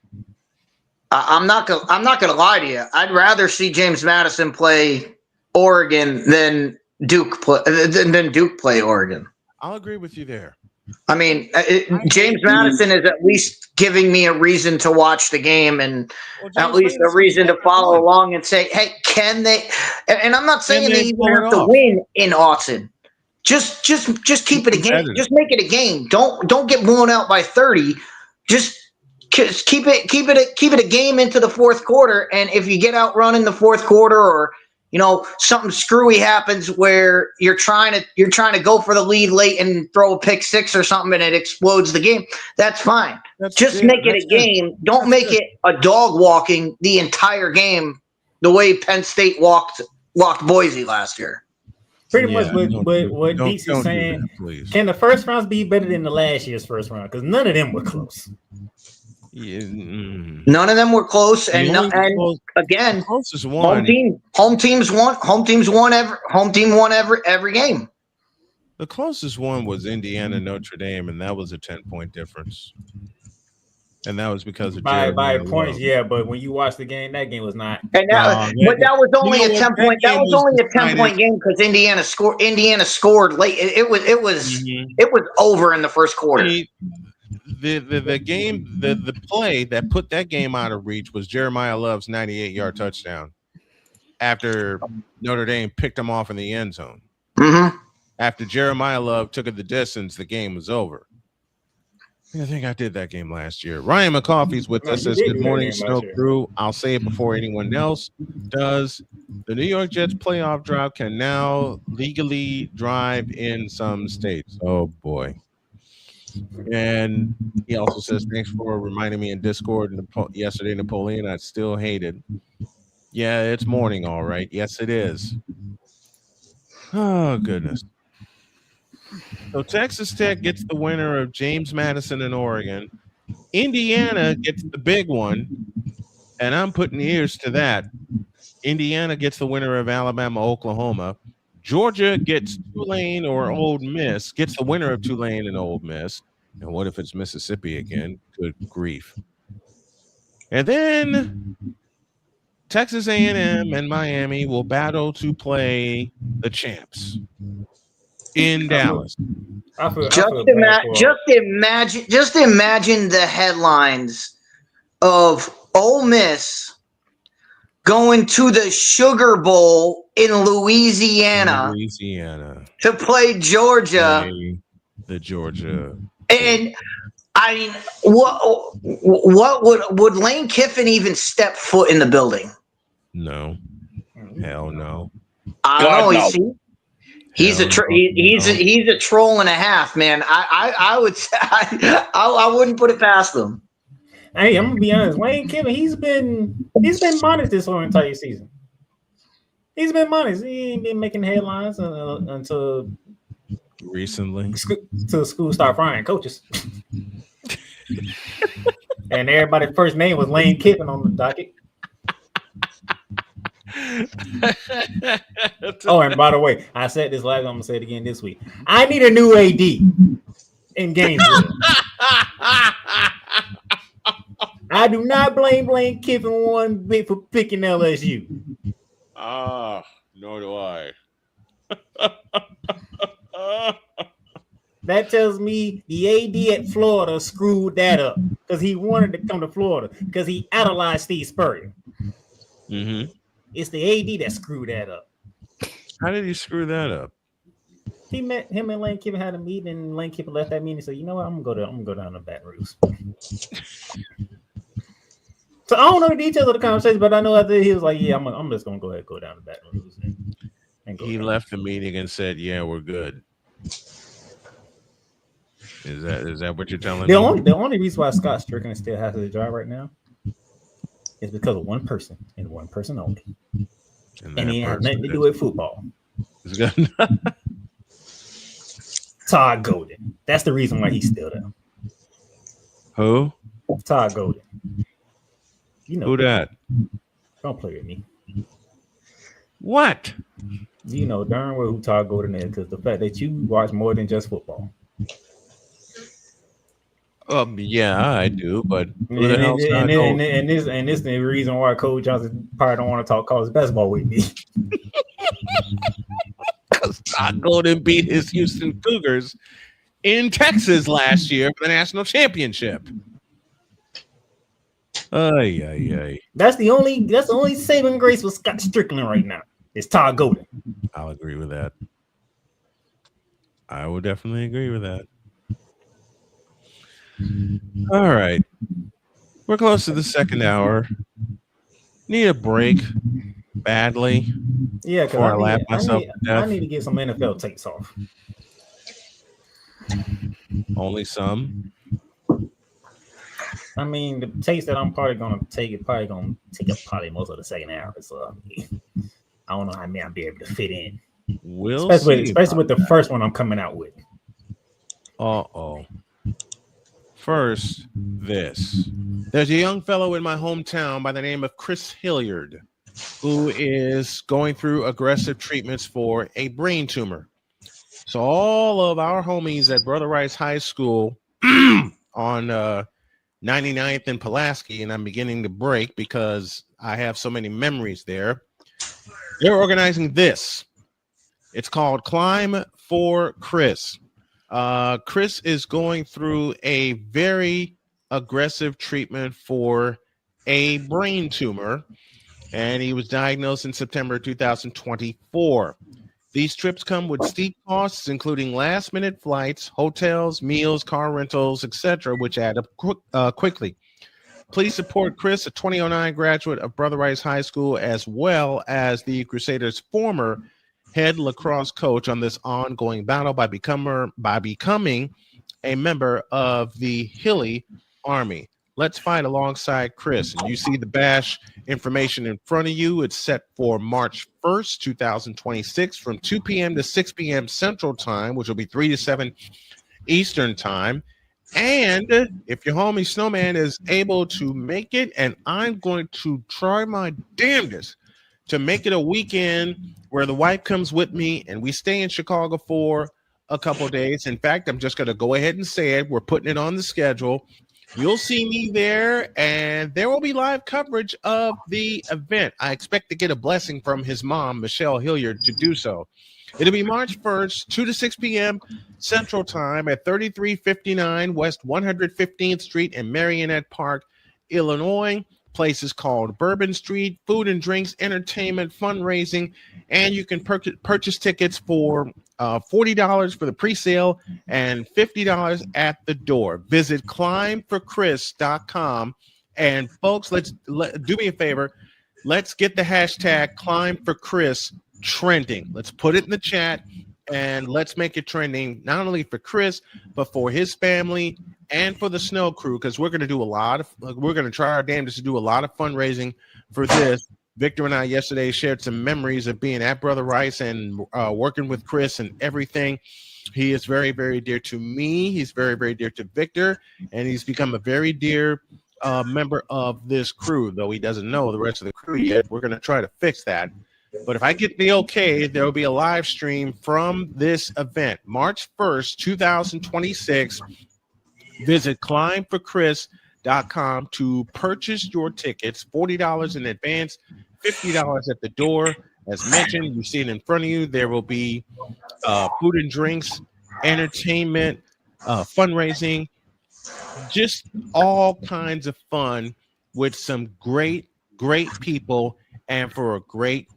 I'm not gonna lie to you. I'd rather see James Madison play Oregon than Duke play Oregon. I'll agree with you there. I mean, James Madison is at least giving me a reason to watch the game and at least a reason to follow along and say, hey, can they? And I'm not saying they even have to win in Autzen. Just keep it a game. Just make it a game. Don't get blown out by 30. Just keep it a game into the fourth quarter. And if you get outrun in the fourth quarter, or something screwy happens where you're trying to go for the lead late and throw a pick 6 or something and it explodes the game, that's fine. Just make it a game. Don't make it a dog walking the entire game the way Penn State walked Boise last year. Pretty much what Deeks is saying. Can the first rounds be better than the last year's first round? Because none of them were close. Yeah, none of them were close, and again, home teams won every game. The closest one was Indiana Notre Dame, and that was a 10-point difference. And that was because of by points, yeah. But when you watch the game, that game was not. And that was only a 10-point. That was only a 10-point game because Indiana scored late. It was over in the first quarter. The game, the play that put that game out of reach was Jeremiah Love's 98-yard touchdown after Notre Dame picked him off in the end zone. Mm-hmm. After Jeremiah Love took it the distance, the game was over. I think I did that game last year. Ryan McCoffey's with us. Says, good morning, Snow Crew. I'll say it before anyone else does. The New York Jets playoff drought can now legally drive in some states. Oh, boy. And he also says, thanks for reminding me in Discord yesterday, Napoleon. I still hated. Yeah, it's morning, all right. Yes, it is. Oh, goodness. So Texas Tech gets the winner of James Madison and Oregon. Indiana gets the big one, and I'm putting ears to that. Indiana gets the winner of Alabama, Oklahoma. Georgia gets Tulane or Ole Miss, gets the winner of Tulane and Ole Miss. And what if it's Mississippi again? Good grief. And then Texas A&M and Miami will battle to play the champs in Dallas. Just imagine the headlines of Ole Miss going to the Sugar Bowl in Louisiana to play Georgia. The Georgia. And I mean, what would Lane Kiffin even step foot in the building? No. Hell no. I don't know. He's a troll and a half, man. I would say I wouldn't put it past them. Hey, I'm gonna be honest. Lane Kiffin, he's been modest this whole entire season. He's been modest. He ain't been making headlines until recently. Till school start firing coaches. And everybody's first name was Lane Kiffin on the docket. Oh, and by the way, I said this last. I'm gonna say it again this week. I need a new AD in Gainesville. I do not blame Lane Kiffin one bit for picking LSU. Nor do I. That tells me the AD at Florida screwed that up because he wanted to come to Florida because he idolized Steve Spurrier. Mm-hmm. It's the AD that screwed that up. How did he screw that up? Him and Lane Kiffin had a meeting, and Lane Kiffin left that meeting and said, "You know what? I'm gonna go down to Baton Rouge." So I don't know the details of the conversation, but I know after he was like, "Yeah, I'm just gonna go ahead and go down to Baton Rouge." And he left the meeting and said, "Yeah, we're good." Is that what you're telling me? The only reason why Scott Strickland still has his job right now is because of one person and one person only, and he has nothing to do with football. Todd Golden. That's the reason why he's still there. Who? Todd Golden. You know who that? Don't play with me. What? You know darn well who Todd Golden is because the fact that you watch more than just football. Yeah, I do, but who and, the hell's Todd Golden? This is the reason why Coach Johnson probably don't want to talk college basketball with me. Because Todd Golden beat his Houston Cougars in Texas last year for the national championship. Ay. That's the only saving grace with Scott Strickland right now. It's Todd Golden. I'll agree with that. I will definitely agree with that. All right. We're close to the second hour. Need a break badly. Yeah, because I need to get some NFL takes off. Only some. I mean, the takes that I'm probably gonna take it probably gonna take up probably most of the second hour. So I don't know how many I'll be able to fit in. Especially with the first one I'm coming out with. First, there's a young fellow in my hometown by the name of Chris Hilliard, who is going through aggressive treatments for a brain tumor. So all of our homies at Brother Rice High School on 99th and Pulaski, and I'm beginning to break because I have so many memories there. They're organizing this. It's called Climb for Chris. Chris is going through a very aggressive treatment for a brain tumor, and he was diagnosed in September 2024. These trips come with steep costs, including last-minute flights, hotels, meals, car rentals, etc., which add up quickly. Please support Chris, a 2009 graduate of Brother Rice High School, as well as the Crusaders' former head lacrosse coach on this ongoing battle by becoming a member of the Hilly Army. Let's Fight alongside Chris. And you see the bash information in front of you. It's set for March 1st, 2026 from 2 p.m. to 6 p.m. Central Time, which will be 3 to 7 Eastern Time. And if your homie Snowman is able to make it, and I'm going to try my damnedest to make it a weekend where the wife comes with me and we stay in Chicago for a couple of days. In fact, I'm just going to go ahead and say it. We're putting it on the schedule. You'll see me there, and there will be live coverage of the event. I expect to get a blessing from his mom, Michelle Hilliard, to do so. It'll be March 1st, 2 to 6 p.m. Central Time at 3359 West 115th Street in Marionette Park, Illinois. Place is called Bourbon Street. Food and drinks, entertainment, fundraising, and you can purchase tickets for $40 for the pre-sale and $50 at the door. Visit climbforchris.com. And folks, do me a favor. Let's get the hashtag #ClimbForChris trending. Let's put it in the chat and let's make it trending, not only for Chris, but for his family and for the Snow Crew, because we're going to try our damnedest to do a lot of fundraising for this. Victor and I yesterday shared some memories of being at Brother Rice and working with Chris and everything. He is very, very dear to me. He's very, very dear to Victor, and he's become a very dear member of this crew, though he doesn't know the rest of the crew yet. We're going to try to fix that. But if I get the okay, there will be a live stream from this event, March 1st, 2026. Visit climbforchris.com to purchase your tickets, $40 in advance, $50 at the door. As mentioned, you see it in front of you. There will be food and drinks, entertainment, fundraising, just all kinds of fun with some great people and for a great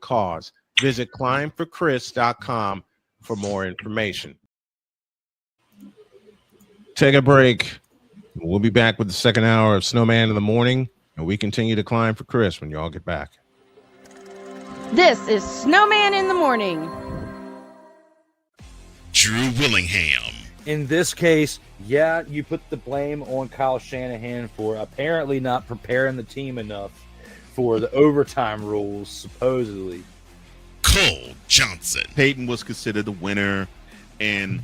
cause. Visit climbforchris.com for more information. Take a break. We'll be back with the second hour of Snowman in the Morning, and we continue to climb for Chris when y'all get back. This is Snowman in the Morning. Drew Willingham. In this case, yeah, you put the blame on Kyle Shanahan for apparently not preparing the team enough for the overtime rules, supposedly. Cole Johnson. Peyton was considered the winner, and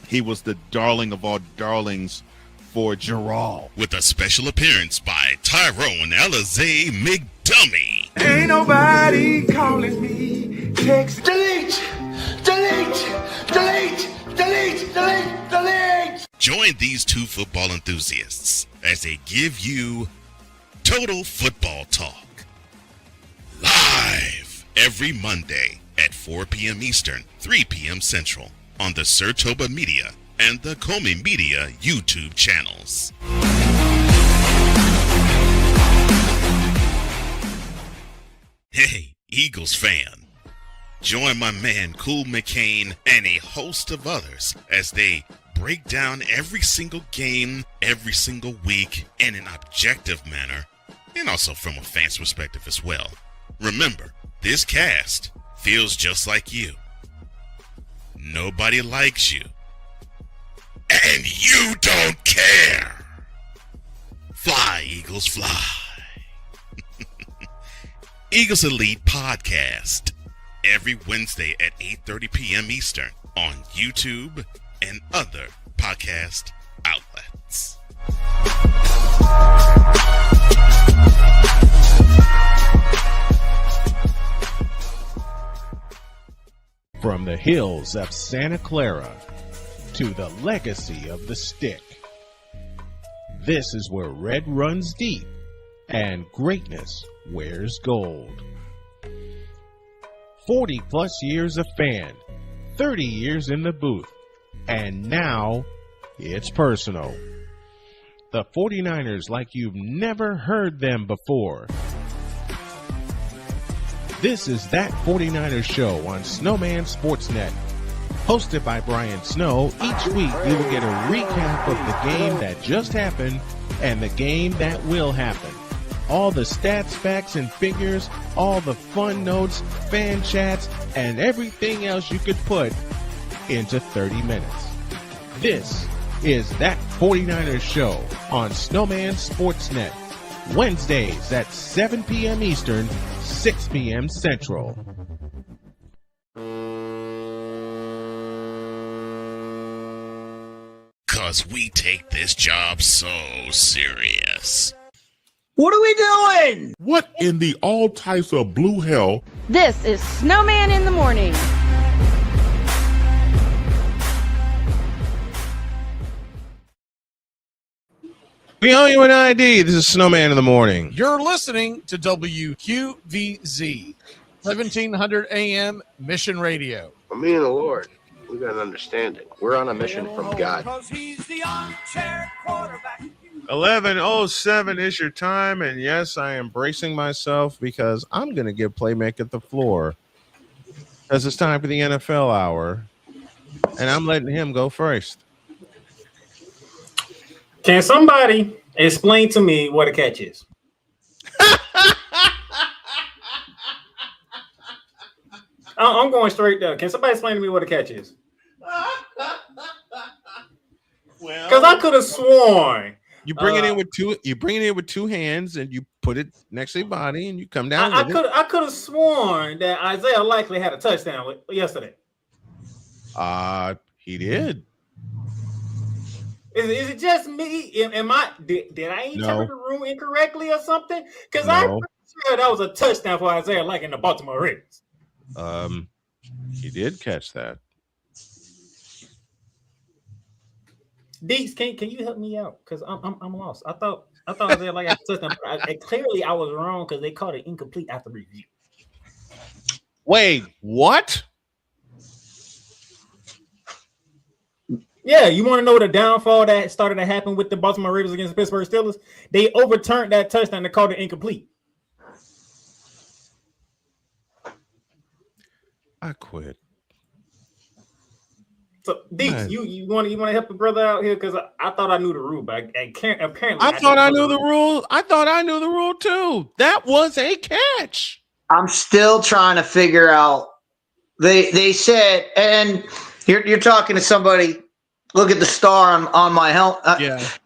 he was the darling of all darlings for Gerald. With a special appearance by Tyrone Alizé McDummy. Ain't nobody calling me. Text. Delete! Join these two football enthusiasts as they give you Total Football Talk. Live every Monday at 4 p.m. Eastern, 3 p.m. Central on the Sertoba Media and the Comey Media YouTube channels. Hey, Eagles fan. Join my man Cool McCain and a host of others as they break down every single game, every single week in an objective manner, and also from a fan's perspective as well. Remember, this cast feels just like you. Nobody likes you. And you don't care. Fly, Eagles, fly. Eagles Elite Podcast. Every Wednesday at 8:30 p.m. Eastern on YouTube and other podcast outlets. From the hills of Santa Clara to the legacy of the stick, this is where red runs deep and greatness wears gold. 40 plus years of fan, 30 years in the booth, and now it's personal. The 49ers like you've never heard them before. This is That 49ers Show on Snowman Sportsnet. Hosted by Brian Snow, each week you will get a recap of the game that just happened and the game that will happen. All the stats, facts, and figures, all the fun notes, fan chats, and everything else you could put into 30 minutes. This is That 49ers Show on Snowman Sportsnet. Wednesdays at 7 p.m. Eastern, 6 p.m. Central. Cause we take this job so serious. What are we doing? What in the all types of blue hell? This is Snowman in the Morning. We owe you an ID. This is Snowman in the Morning. You're listening to WQVZ, 1700 AM Mission Radio. For me and the Lord, we got an understanding. We're on a mission from God. 11:07 is your time, and yes, I am bracing myself because I'm going to give Playmaker the floor because it's time for the NFL hour, and I'm letting him go first. Can somebody explain to me what a catch is? I'm going straight there. Can somebody explain to me what a catch is? Because I could have sworn you bring it in with two. You bring it in with two hands, and you put it next to your body, and you come down. I could have sworn that Isaiah likely had a touchdown yesterday. He did. Is it just me? Am I did I interpret the room incorrectly or something? Because I'm pretty sure that was a touchdown for Isaiah like in the Baltimore Ravens. He did catch that. Deeks, can you help me out? Because I'm lost. I thought Isaiah like had a touchdown. Clearly I was wrong because they called it incomplete after review. Wait, what? Yeah, you want to know the downfall that started to happen with the Baltimore Ravens against the Pittsburgh Steelers? They overturned that touchdown and called it incomplete. I quit. So, Deeks, you want to help a brother out here because I thought I knew the rule, but I can't. Apparently, I thought I knew the rule. I thought I knew the rule too. That was a catch. I'm still trying to figure out. They said, and you're talking to somebody. Look at the star on my helmet.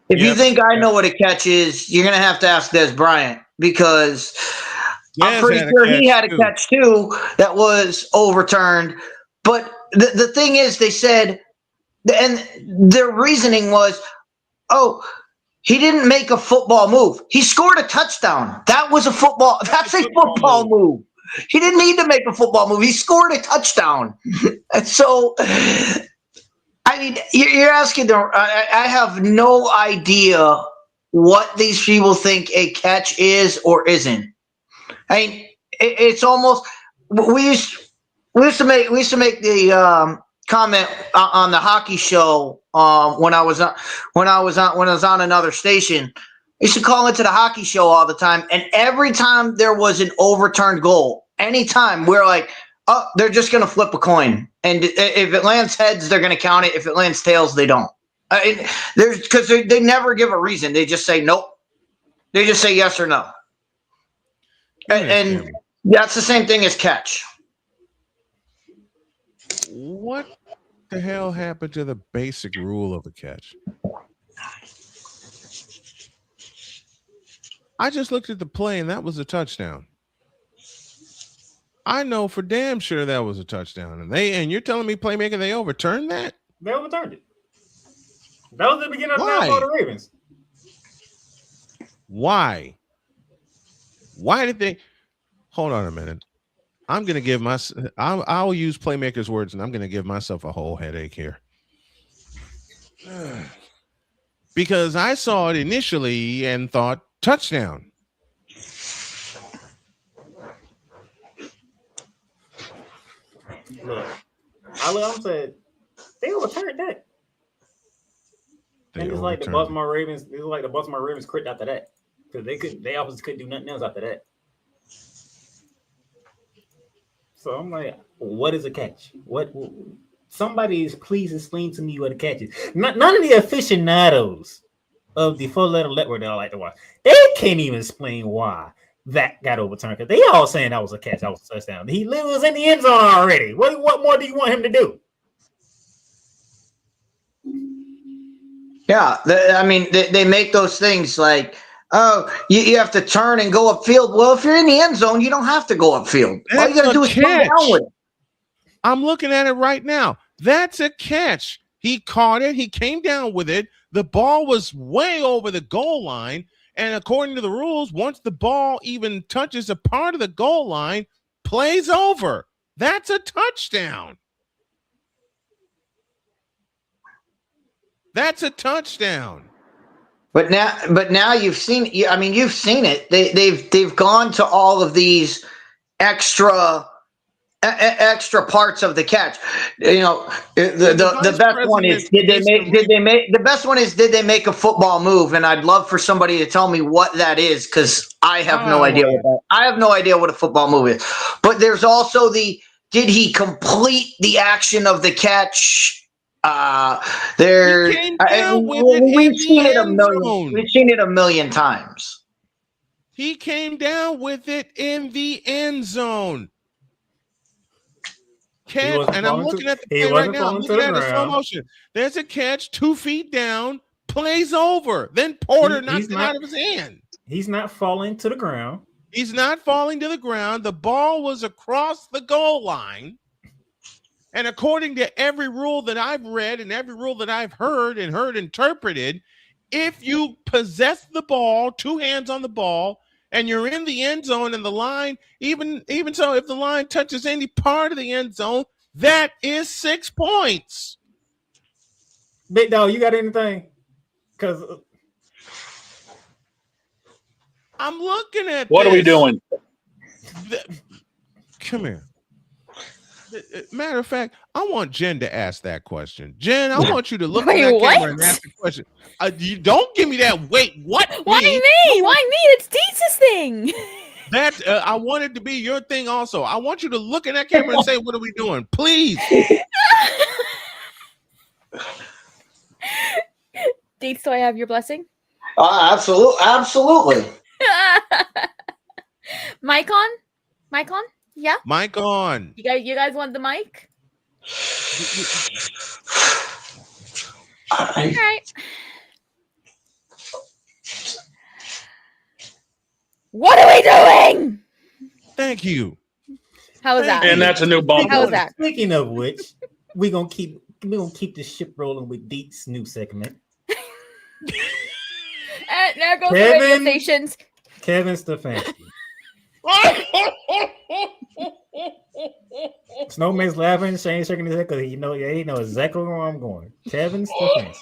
If you think I know what a catch is, you're gonna have to ask Des Bryant because I'm pretty sure he had a catch too that was overturned. But the thing is, they said, and their reasoning was, he didn't make a football move. He scored a touchdown. That was a football. That's a football move. He didn't need to make a football move. He scored a touchdown. And so, I mean, you're asking them. I have no idea what these people think a catch is or isn't. I mean, it's almost we used to make the comment on the hockey show when I was on another station. I used to call into the hockey show all the time, and every time there was an overturned goal, anytime we're like, oh, they're just going to flip a coin. And if it lands heads, they're going to count it. If it lands tails, they don't. Because they never give a reason. They just say nope. They just say yes or no. And that's the same thing as catch. What the hell happened to the basic rule of a catch? I just looked at the play, and that was a touchdown. I know for damn sure that was a touchdown. And you're telling me, Playmaker, they overturned that? They overturned it. That was the beginning of the downfall of the Ravens. Why? Why did they? Hold on a minute. I'm going to give I'll use Playmaker's words, and I'm going to give myself a whole headache here. Because I saw it initially and thought touchdown. Look, I'm saying they overturned that. And it's like the Baltimore Ravens. It was like the Baltimore Ravens quit after that because they obviously couldn't do nothing else after that. So I'm like, what is a catch? What? Somebody please explain to me what a catch is. None of the aficionados of the four-letter network that I like to watch, they can't even explain why that got overturned because they all saying that was a catch, that was a touchdown. He was in the end zone already. What more do you want him to do? Yeah, they make those things like, oh, you have to turn and go upfield. Well, if you're in the end zone, you don't have to go upfield. All you got to do is come down with it. I'm looking at it right now. That's a catch. He caught it. He came down with it. The ball was way over the goal line. And according to the rules, once the ball even touches a part of the goal line, play's over. That's a touchdown. That's a touchdown. But now you've seen. I mean, you've seen it. They've gone to all of these extra parts of the catch. You know, the best one is did they make a football move? And I'd love for somebody to tell me what that is, because I have no idea I have no idea what a football move is. But there's also did he complete the action of the catch? We've seen it a million. We've seen it a million times. He came down with it in the end zone. Catch, and I'm looking at the play right now. I'm looking at the slow motion. There's a catch, 2 feet down, plays over. Then Porter knocks it out of his hand. He's not falling to the ground. He's not falling to the ground. The ball was across the goal line. And according to every rule that I've read and every rule that I've heard interpreted, if you possess the ball, 2 hands on the ball, and you're in the end zone and the line, even so, if the line touches any part of the end zone, that is 6 points. Big dog, you got anything? Because I'm looking at what are we doing? Come here. Matter of fact, I want Jen to ask that question. Jen, I want you to look at that camera and ask the question. You don't give me that. Wait, what? Why me? Why me? It's Deetz's thing. That I want it to be your thing also. I want you to look at that camera and say, what are we doing? Please. Deetz, do I have your blessing? Absolutely. Mic on? Mic on? Yeah. Mic on. You guys want the mic? All right. What are we doing? Thank you. How was that? And that's a new bumper. How was that? Speaking of which, we're gonna keep the ship rolling with Deetz's new segment. And there goes the radio stations. Kevin Stefanski. Snowman's laughing, Shane shaking his head because he knows exactly where I'm going. Kevin Stefanski.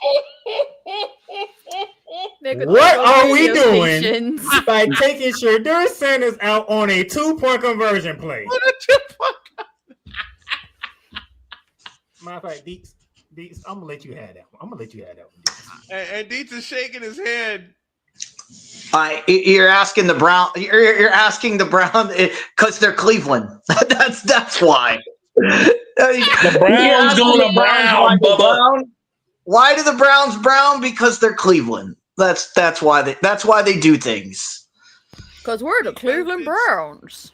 What are we doing by taking Shadur Sanders out on a 2-point conversion play? What a 2-point. Matter of fact, Deetz, I'm gonna let you have that one. And Deetz is shaking his head. You're asking the Brown. You're asking the Brown because they're Cleveland. That's why. The Browns going to Brown. Why do the Browns brown? Because they're Cleveland. That's why they do things. Because we're the Cleveland Browns.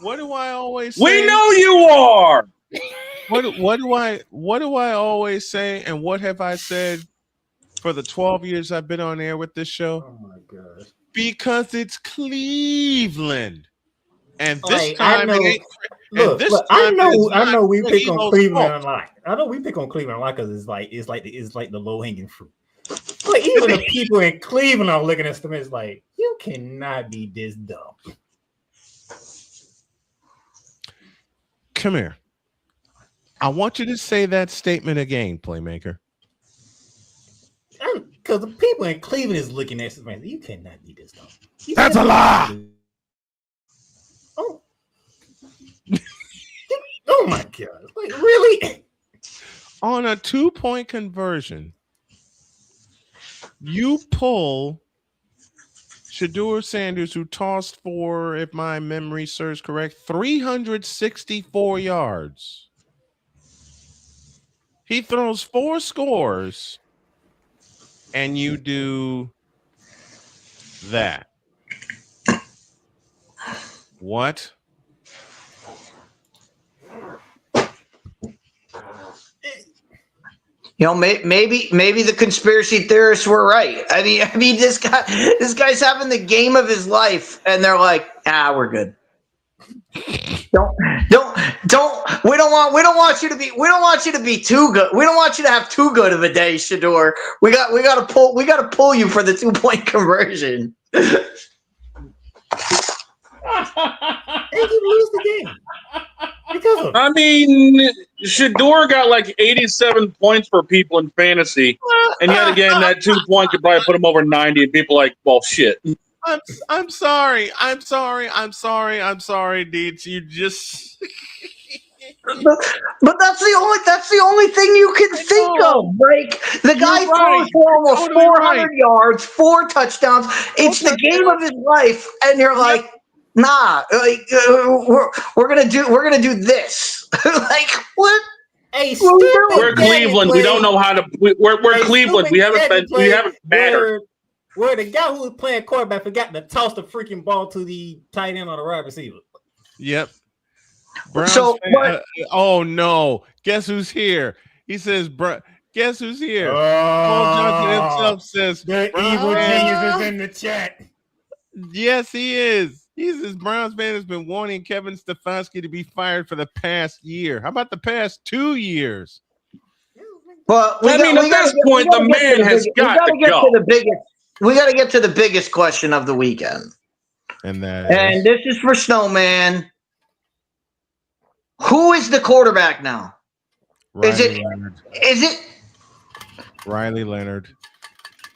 What do I always say? We know you are. What do I always say? And what have I said for the 12 years I've been on air with this show? Oh my God. Because it's Cleveland. And this Hey, time I know. it ain't. Look, I know we pick on Cleveland a lot. I know we pick on Cleveland a lot because it's like the low hanging fruit. But even the people in Cleveland are looking at them, it's like, you cannot be this dumb. Come here. I want you to say that statement again, Playmaker. Because the people in Cleveland is looking at this, man, you cannot be this dumb. That's a lie. Oh. Oh my God. Like, really? On a 2-point conversion, you pull Shadur Sanders, who tossed for, if my memory serves correct, 364 yards. He throws 4 scores, and you do that. What? You know, maybe the conspiracy theorists were right. I mean, this guy's having the game of his life, and they're like, we're good. Don't. We don't want you to be too good. We don't want you to have too good of a day, Shador. We got to pull you for the 2-point conversion. And you lose the game. I mean, Shador got like 87 points for people in fantasy, and yet again, that 2 point could probably put him over 90, and people are like, well, shit. I'm sorry, Deets. You just. But that's the only thing you can think of. Like the guy throws for almost 400 yards, 4 touchdowns. It's the game of his life, and you're like, nah, like we're gonna do this. Like what? Hey, we're Cleveland. We don't know how to. We're Cleveland. We haven't mattered. Where the guy who was playing quarterback forgot to toss the freaking ball to the tight end on the wide receiver. Yep. Oh no! Guess who's here? He says, "Guess who's here?" Paul Johnson himself says, "The evil genius is in the chat." Yes, he is. He says Browns fan has been wanting Kevin Stefanski to be fired for the past year. How about the past 2 years? Well, at this point, the man has got to go. We got to get to the biggest question of the weekend, and this is for Snowman. Who is the quarterback now? Is it Riley Leonard?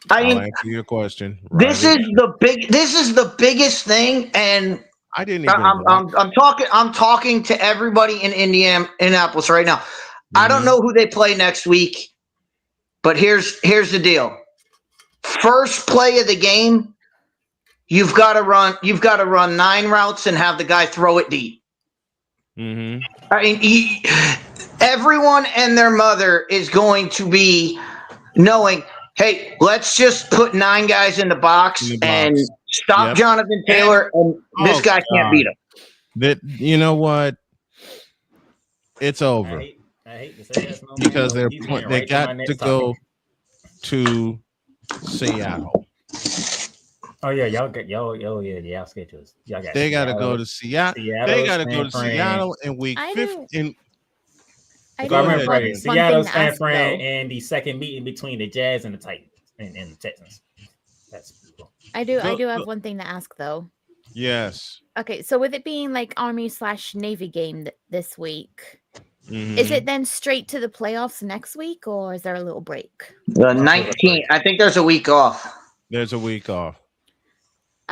I'll answer your question. This is the biggest thing, and I didn't even. I'm talking to everybody in Indianapolis right now. Mm-hmm. I don't know who they play next week, but here's the deal. First play of the game, you've got to run 9 routes and have the guy throw it deep. Mm-hmm. I mean, everyone and their mother is going to be knowing, hey, let's just put 9 guys in the box and stop Jonathan Taylor, and this guy can't beat him. You know what? It's over. I hate to say this, because they got to go to Seattle. Oh yeah, y'all schedules. They got to go to Seattle. They got to go to Seattle in week 15. Seattle, San Fran, and the second meeting between the Jazz and the Titans and the Texans. That's cool. I do have one thing to ask though. Yes. Okay, so with it being like Army/Navy game this week, is it then straight to the playoffs next week, or is there a little break? The 19th. I think there's a week off. There's a week off.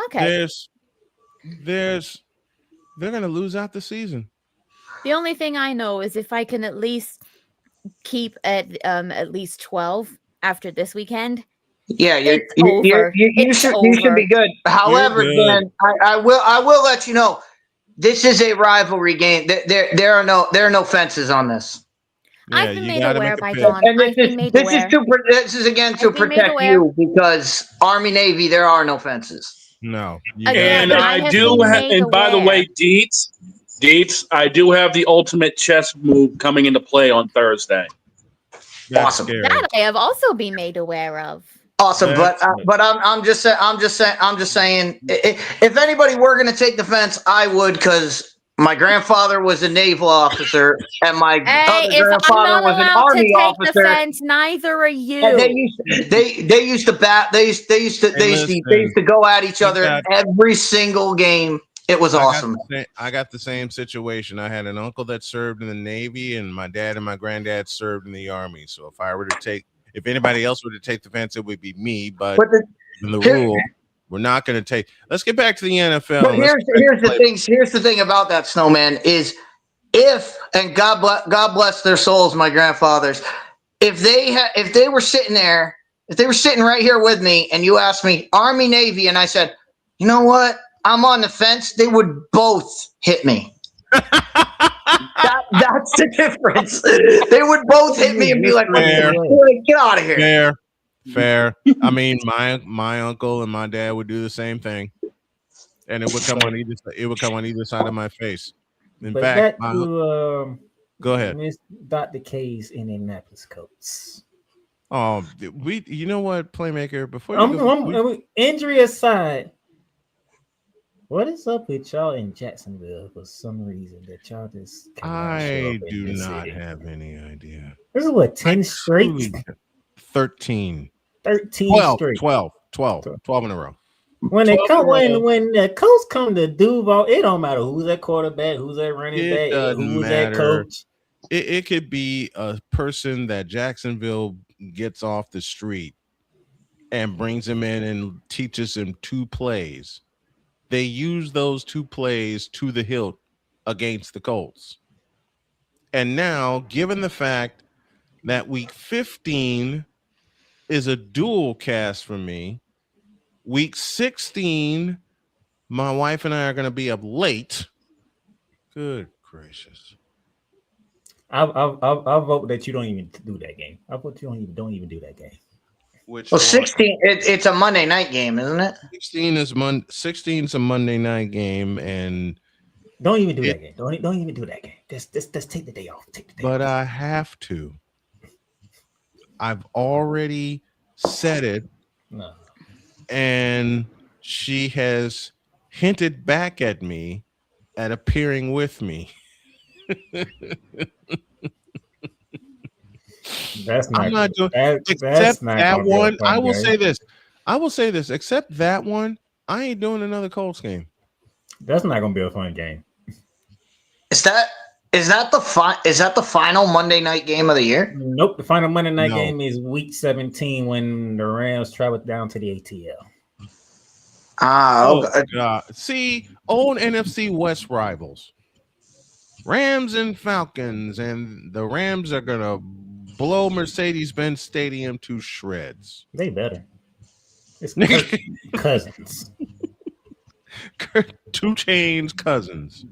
Okay. They're gonna lose out the season. The only thing I know is if I can at least keep at least 12 after this weekend. Yeah, you should be good. However, Dan, I will let you know, this is a rivalry game. There are no fences on this. Yeah, I've been made aware by John. And this is again to protect you, because Army Navy, there are no fences. No. And I do have, and by the way, Deets, I do have the ultimate chess move coming into play on Thursday. That's awesome. Scary. That I have also been made aware of. Awesome, but I'm just saying, if anybody were going to take the fence, I would, because my grandfather was a naval officer and my other grandfather was an army officer. The fence, neither are you. And they used to go at each other every single game. It was awesome. I got the same situation. I had an uncle that served in the Navy, and my dad and my granddad served in the Army. So if anybody else were to take the fence, it would be me. But in the rule, we're not going to take. Let's get back to the NFL. But here's the thing about that, Snowman, is and God bless their souls, my grandfathers, if they were sitting right here with me, and you asked me Army, Navy, and I said, you know what, I'm on the fence, they would both hit me. That's the difference. They would both hit me and be like, get out of here. Fair. I mean, my uncle and my dad would do the same thing, and it would come on either side of my face. In fact, go ahead. Miss Dr. K's Indianapolis Colts. You know what, Playmaker? Before you go, injury aside, what is up with y'all in Jacksonville for some reason that y'all just I do not have any idea. This is what 10 straight, 13 12 straight, 12 in a row. When the coach come to Duval, it don't matter who's that quarterback, who's that running back, who's that coach. It could be a person that Jacksonville gets off the street and brings him in and teaches him 2 plays. They use those 2 plays to the hilt against the Colts. And now, given the fact that week 15 is a dual cast for me, week 16, my wife and I are going to be up late. Good gracious. I'll vote that you don't even do that game. I vote you don't even do that game. Well, 16. It's a Monday night game, isn't it? 16 is a Monday night game, and don't even do that game. Don't even do that game. Just take the day off. But I have to. I've already said it. No. And she has hinted back at me at appearing with me. That's not. I'm not doing that's not that one. I will game. say this. Except that one, I ain't doing another Colts game. That's not going to be a fun game. Is that the final Monday night game of the year? Nope. The final Monday night game is week 17 when the Rams travel down to the ATL. Okay. God. See, old NFC West rivals, Rams and Falcons, and the Rams are gonna blow Mercedes-Benz Stadium to shreds. They better. It's Kirk Cousins. 2 Chainz Cousins.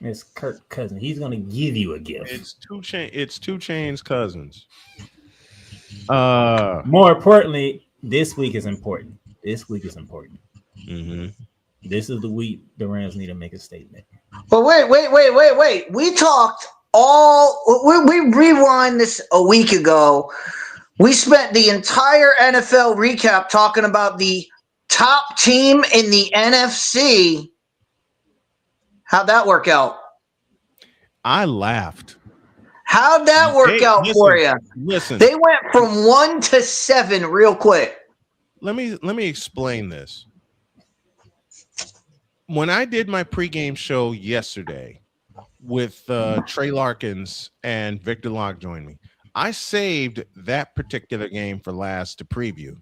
It's Kirk Cousins. He's gonna give you a gift. It's 2 Chainz Cousins. More importantly, this week is important. Mm-hmm. This is the week the Rams need to make a statement. But wait. We talked we rewind this a week ago. We spent the entire NFL recap talking about the top team in the NFC. How'd that work out? I laughed. How'd that work out for you? Listen. They went from 1 to 7 real quick. Let me explain this. When I did my pregame show yesterday with Trey Larkins and Victor Locke joined me, I saved that particular game for last to preview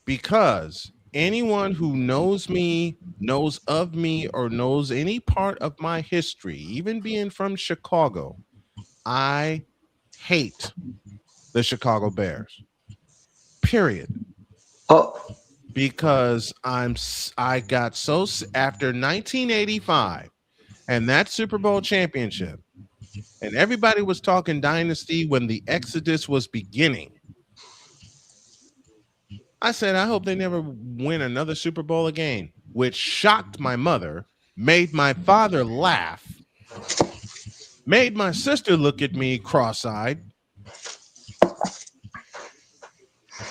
because anyone who knows me, knows of me, or knows any part of my history, even being from Chicago, I hate the Chicago Bears. Period. Because I got so after 1985 and that Super Bowl championship, and everybody was talking dynasty when the Exodus was beginning. I said, I hope they never win another Super Bowl again, which shocked my mother, made my father laugh, made my sister look at me cross-eyed.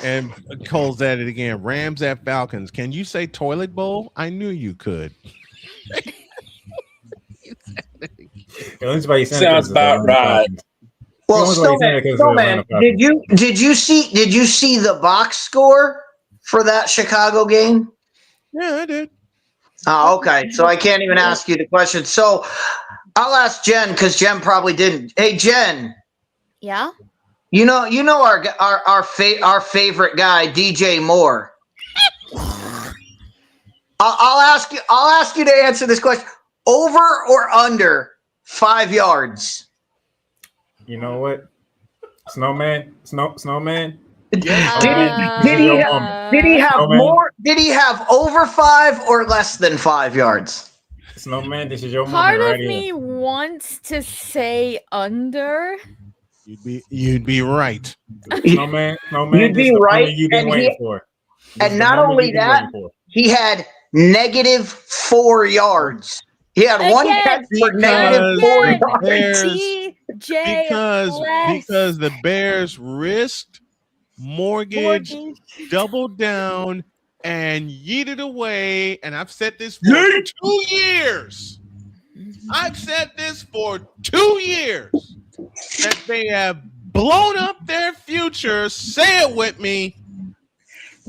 And Cole's at it again. Rams at Falcons. Can you say toilet bowl? I knew you could. Sounds about right. Well, Snowman, did you see the box score for that Chicago game? Yeah, I did. Oh, okay. So I can't even ask you the question. So I'll ask Jen because Jen probably didn't. Hey, Jen. Yeah. You know our favorite guy, DJ Moore. I'll ask you to answer this question: over or under 5 yards? You know what, Snowman? Did he have Snowman. more? Did he have over 5 or less than 5 yards? Snowman, this is your Part moment of right me here. wants to say under. You'd be right. Snowman, You'd be right, you've been waiting for. And not only that, he had -4 yards. He had one catch for -4 yards. Because the Bears risked mortgage, double down, and yeet it away. And I've said this for 2 years. I've said this for 2 years that they have blown up their future. Say it with me.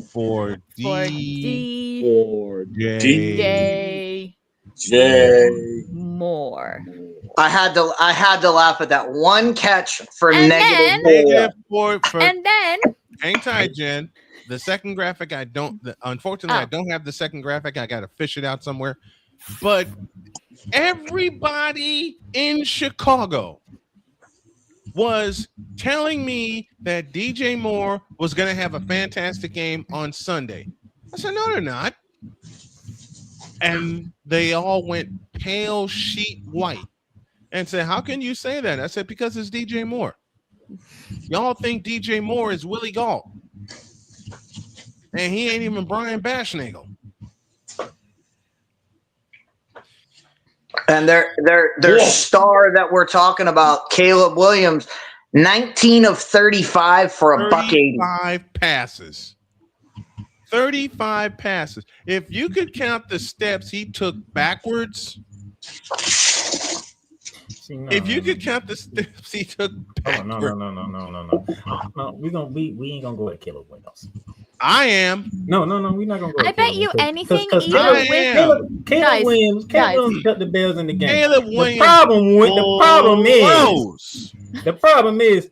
For DJ Moore. I had to laugh at that one catch for And negative 4. And then hang tight, Jen. The second graphic, unfortunately, I don't have the second graphic. I got to fish it out somewhere. But everybody in Chicago was telling me that DJ Moore was going to have a fantastic game on Sunday. I said, no, they're not. And they all went pale sheet white and said, how can you say that? I said, because it's DJ Moore. Y'all think DJ Moore is Willie Gault. And he ain't even Brian Bashnagel. And their star that we're talking about, Caleb Williams, 19 of 35 for a buck 80. 35 passes. 35 passes. If you could count the steps he took backwards, if you could count the steps he took backwards. No. We ain't gonna go at Caleb Williams. I am. No, we're not gonna go. I bet you anything. Caleb Williams cut the Bears in the game. Caleb Williams. The problem is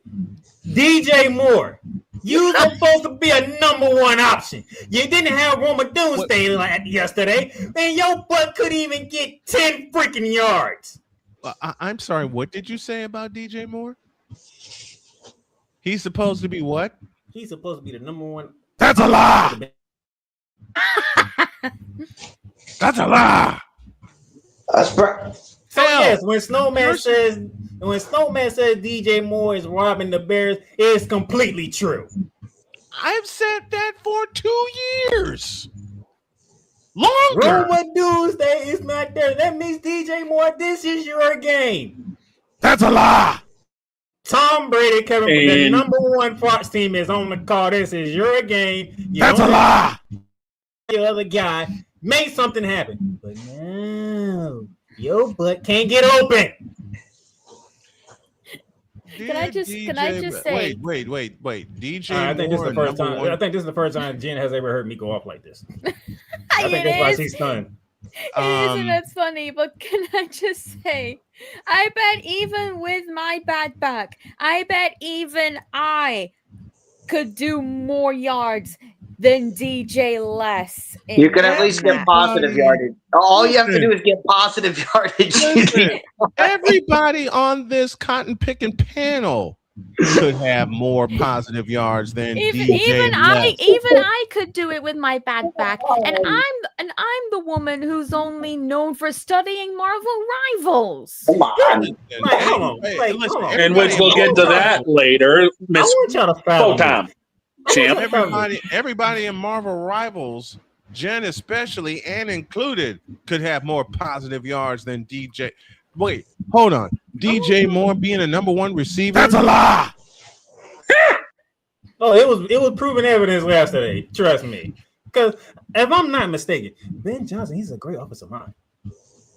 DJ Moore. You were supposed to be a number one option. You didn't have Roma Doomsday like yesterday, and your butt couldn't even get 10 freaking yards. I'm sorry. What did you say about DJ Moore? He's supposed to be what? He's supposed to be the number one. That's a lie. That's a lie. So yes, when Snowman says DJ Moore is robbing the Bears, it's completely true. I've said that for 2 years. Longer. Roma Doomsday is not there. That means DJ Moore, this is your game. That's a lie. Tom Brady, the number one Fox team is on the call. This is your game. That's a lie. The other guy made something happen, but no, your butt can't get open. Can I just say? Wait. DJ I think this is the Moore, first time. one. I think this is the first time Jen has ever heard me go off like this. I think that's why she's stunned. It isn't as funny, but can I just say, I bet even with my bad back, I bet even I could do more yards than DJ less. You can at least get positive yardage. All you have to do is get positive yardage. Listen, everybody on this cotton picking panel could have more positive yards than even I could do it with my bad back, and I'm the woman who's only known for studying Marvel Rivals. Come on. In which we'll get to that later. Miss Full-time champ. Everybody in Marvel Rivals, Jen especially and included, could have more positive yards than DJ. Wait, hold on. DJ Moore being a number one receiver? That's a lie. It was proven evidence yesterday. Trust me. Because if I'm not mistaken, Ben Johnson, he's a great offensive line.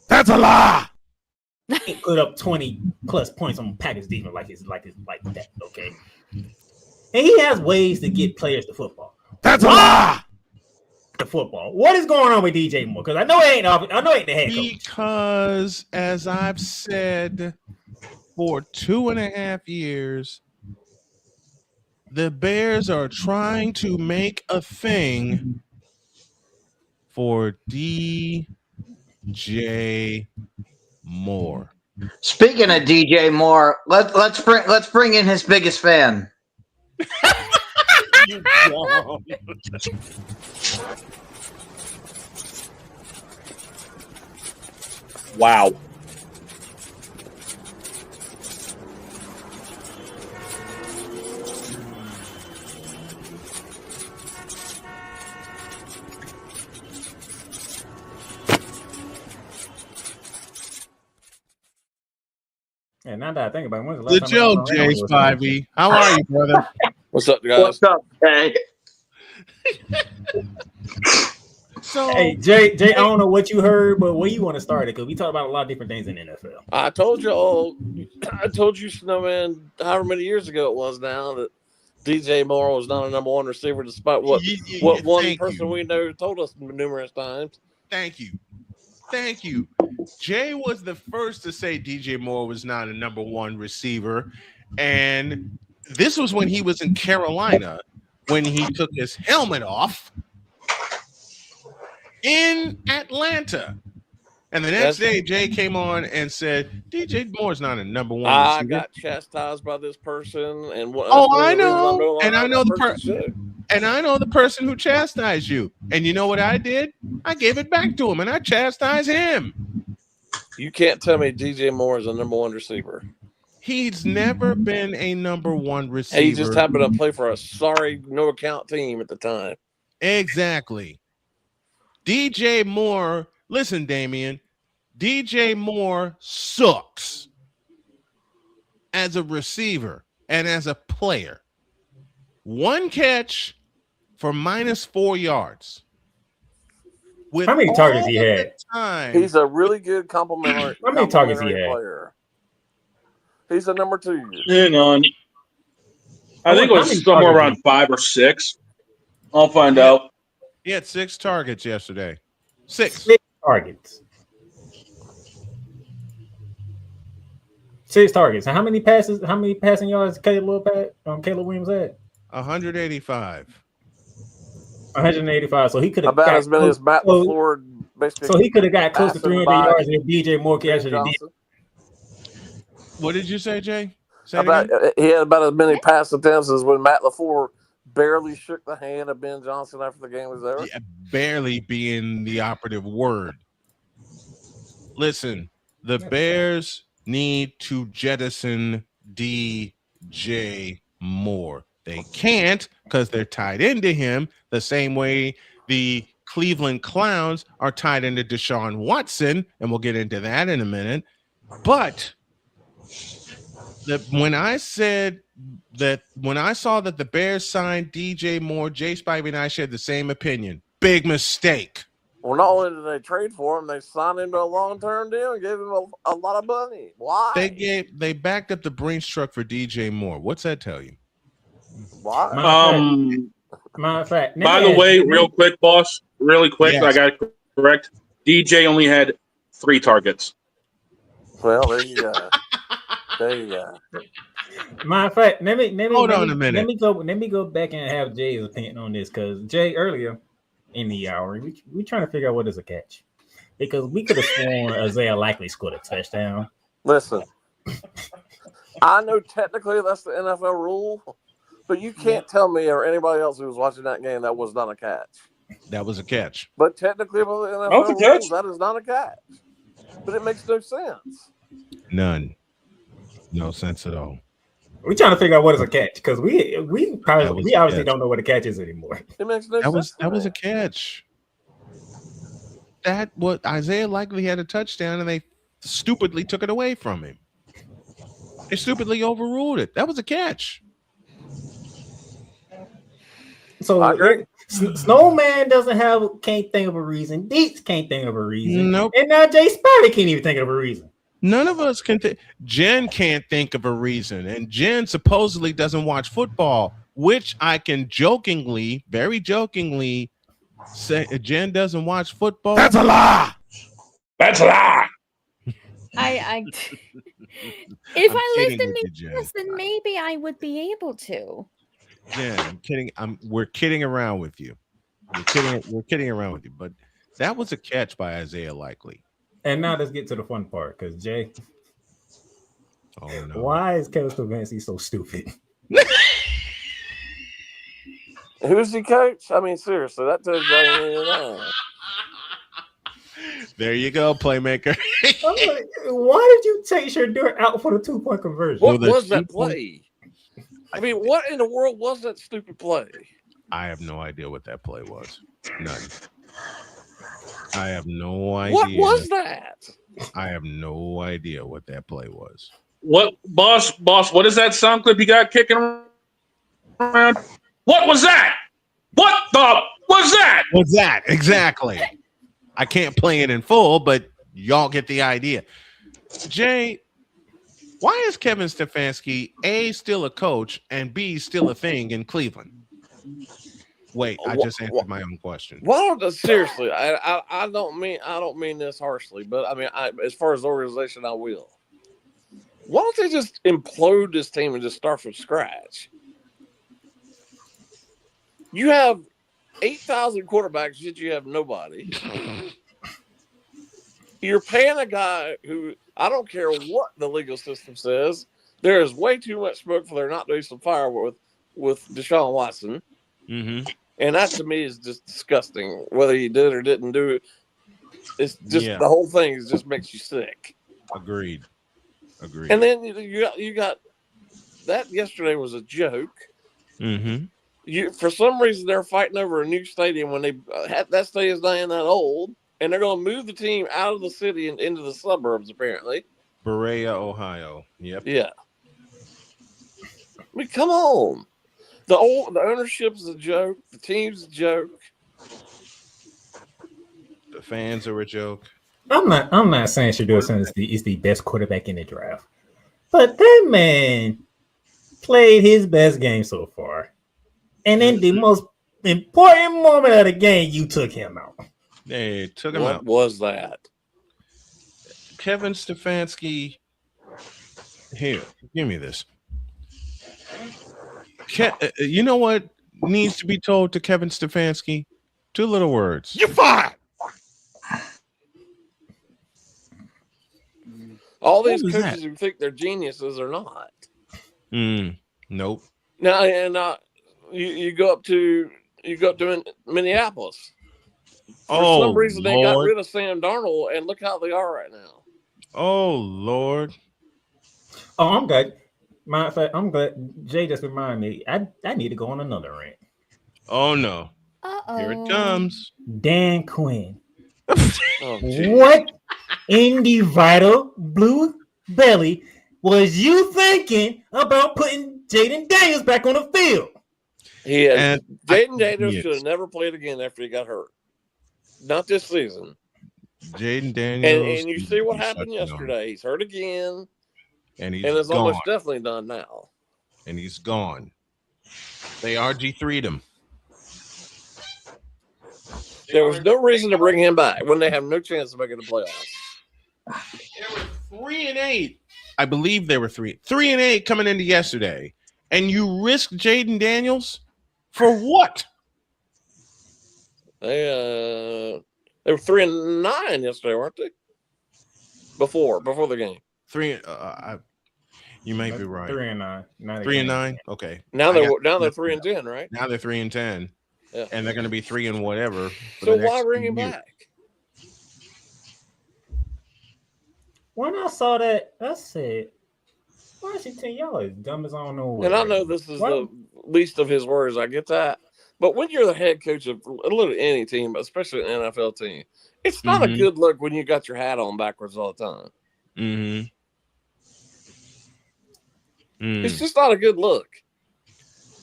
That's a lie. He put up 20 plus points on Packers defense like that. Okay. And he has ways to get players to football. That's a lie. The football. What is going on with DJ Moore? Because I know it ain't the head coach. Because as I've said for 2.5 years, the Bears are trying to make a thing for DJ Moore. Speaking of DJ Moore, let's bring in his biggest fan. You wow. And now that I think about it, when's the last the time Joe J. Spivey. How are you, brother? What's up, guys? What's up, Jay? So, hey, Jay, I don't know what you heard, but where you want to start it? Because we talk about a lot of different things in the NFL. I told you all. I told you, Snowman, however many years ago it was now, that DJ Moore was not a number one receiver, despite what one person we know told us numerous times. Thank you. Jay was the first to say DJ Moore was not a number one receiver, and this was when he was in Carolina, when he took his helmet off in Atlanta. And the next day, Jay came on and said, DJ Moore's not a number one receiver. I got chastised by this person, and I know. And I know the person who chastised you. And you know what I did? I gave it back to him, and I chastised him. You can't tell me DJ Moore is a number one receiver. He's never been a number one receiver. He just happened to play for a sorry no-account team at the time. Exactly. DJ Moore, listen, Damian, DJ Moore sucks as a receiver and as a player. One catch for -4 yards. With how many targets he had? He's a really good complimentary. How many targets he had? Player. He's a number 2. Hang on. I think it was somewhere around 5 or 6. I'll find out. He had 6 targets yesterday. 6 targets. 6 targets. And how many passes? How many passing yards Caleb Williams had? 185. 185. So he could have about as many as Matt LaFleur. So he could have got close to 300 yards if DJ Moore actually did. What did you say, Jay? He had about as many pass attempts as when Matt LaFleur barely shook the hand of Ben Johnson after the game was over. Yeah, barely being the operative word. Listen, the Bears need to jettison DJ Moore. They can't because they're tied into him the same way the Cleveland Clowns are tied into Deshaun Watson, and we'll get into that in a minute. But when I saw that the Bears signed DJ Moore, Jay Spivey and I shared the same opinion. Big mistake. Well, not only did they trade for him, they signed him to a long-term deal and gave him a lot of money. Why? They backed up the Brinks truck for DJ Moore. What's that tell you? Why? Matter of fact, by the way, real quick, boss, really quick, yes. I got it correct. DJ only had 3 targets. Well, there you go. There you go. Matter of fact, let me hold on a minute. Let me go back and have Jay's opinion on this, because Jay earlier in the hour we trying to figure out what is a catch, because we could have sworn Isaiah Likely scored a touchdown. Listen, I know technically that's the NFL rule, but you can't tell me or anybody else who was watching that game that was not a catch. That was a catch. But technically, by the NFL rules, that is not a catch. But it makes no sense. None. No sense at all. We're trying to figure out what is a catch, because we obviously don't know what a catch is anymore. It makes no sense. That was a catch. That what Isaiah Likely had a touchdown, and they stupidly took it away from him. They stupidly overruled it. That was a catch. So Snowman can't think of a reason. Deets can't think of a reason. Nope. And now Jay Spivey can't even think of a reason. None of us can think. Jen can't think of a reason, and Jen supposedly doesn't watch football, which I can very jokingly say Jen doesn't watch football. That's a lie. That's a lie. If I lived in New York, then maybe I would be able to. Jen, I'm kidding. We're kidding around with you. We're kidding around with you. But that was a catch by Isaiah Likely. And now let's get to the fun part, because Jay, no. Why is Kevin Stefanski so stupid? Who's the coach? I mean, seriously, that tells you anything you know. There you go, playmaker. I'm like, why did you take Shedeur out for the 2-point conversion? What was that play? I mean, what in the world was that stupid play? I have no idea what that play was. None. I have no idea. What was that? I have no idea what that play was. What, boss? What is that sound clip you got kicking around? What was that? What the was that? What's that? Exactly. I can't play it in full, but y'all get the idea. Jay, why is Kevin Stefanski A, still a coach, and B, still a thing in Cleveland? Wait, I just answered my own question. Well, seriously, I don't mean this harshly, but I mean, as far as the organization, I will. Why don't they just implode this team and just start from scratch? You have 8,000 quarterbacks, yet you have nobody. You're paying a guy who, I don't care what the legal system says, there is way too much smoke for there not to be some fire with Deshaun Watson. Mm-hmm. And that to me is just disgusting. Whether he did or didn't do it, it's just the whole thing just makes you sick. Agreed. And then you got that yesterday was a joke. Mm-hmm. For some reason they're fighting over a new stadium when they that stadium's not even that old, and they're going to move the team out of the city and into the suburbs apparently. Berea, Ohio. Yep. Yeah. I mean, come on. The ownership is a joke. The team's a joke. The fans are a joke. I'm not saying Shedeur Sanders is the best quarterback in the draft, but that man played his best game so far, and in the most important moment of the game, you took him out. They took him out. What was that? Kevin Stefanski. Here, give me this. You know what needs to be told to Kevin Stefanski? 2 little words. You're fired. All these coaches who think they're geniuses are not. Nope. Now, and you go up to Minneapolis. For some reason, they got rid of Sam Darnold, and look how they are right now. Oh Lord. Oh, I'm good. Matter of fact, I'm glad Jay just reminded me. I need to go on another rant. Oh no. Here it comes. Dan Quinn. What in the vital blue belly was you thinking about putting Jaden Daniels back on the field? Jaden Daniels should have never played again after he got hurt. Not this season. Jaden Daniels. And you see what happened yesterday. He's hurt again. And it's gone. almost definitely done now. And he's gone. They RG3'd him. There was no reason to bring him back when they have no chance of making the playoffs. They were 3-8. I believe they were 3-8 coming into yesterday. And you risked Jaden Daniels for what? They were 3-9 yesterday, weren't they? Before the game. You might be right. 3-9. 3-9. Okay. Now they're 3-10, right? Now they're 3-10. Yeah. And they're going to be 3 and whatever. So why bring him back? When I saw that, I said, Washington, y'all as dumb as I don't know. And I know this is the least of his worries. I get that. But when you're the head coach of literally any team, especially an NFL team, it's not a good look when you got your hat on backwards all the time. It's just not a good look.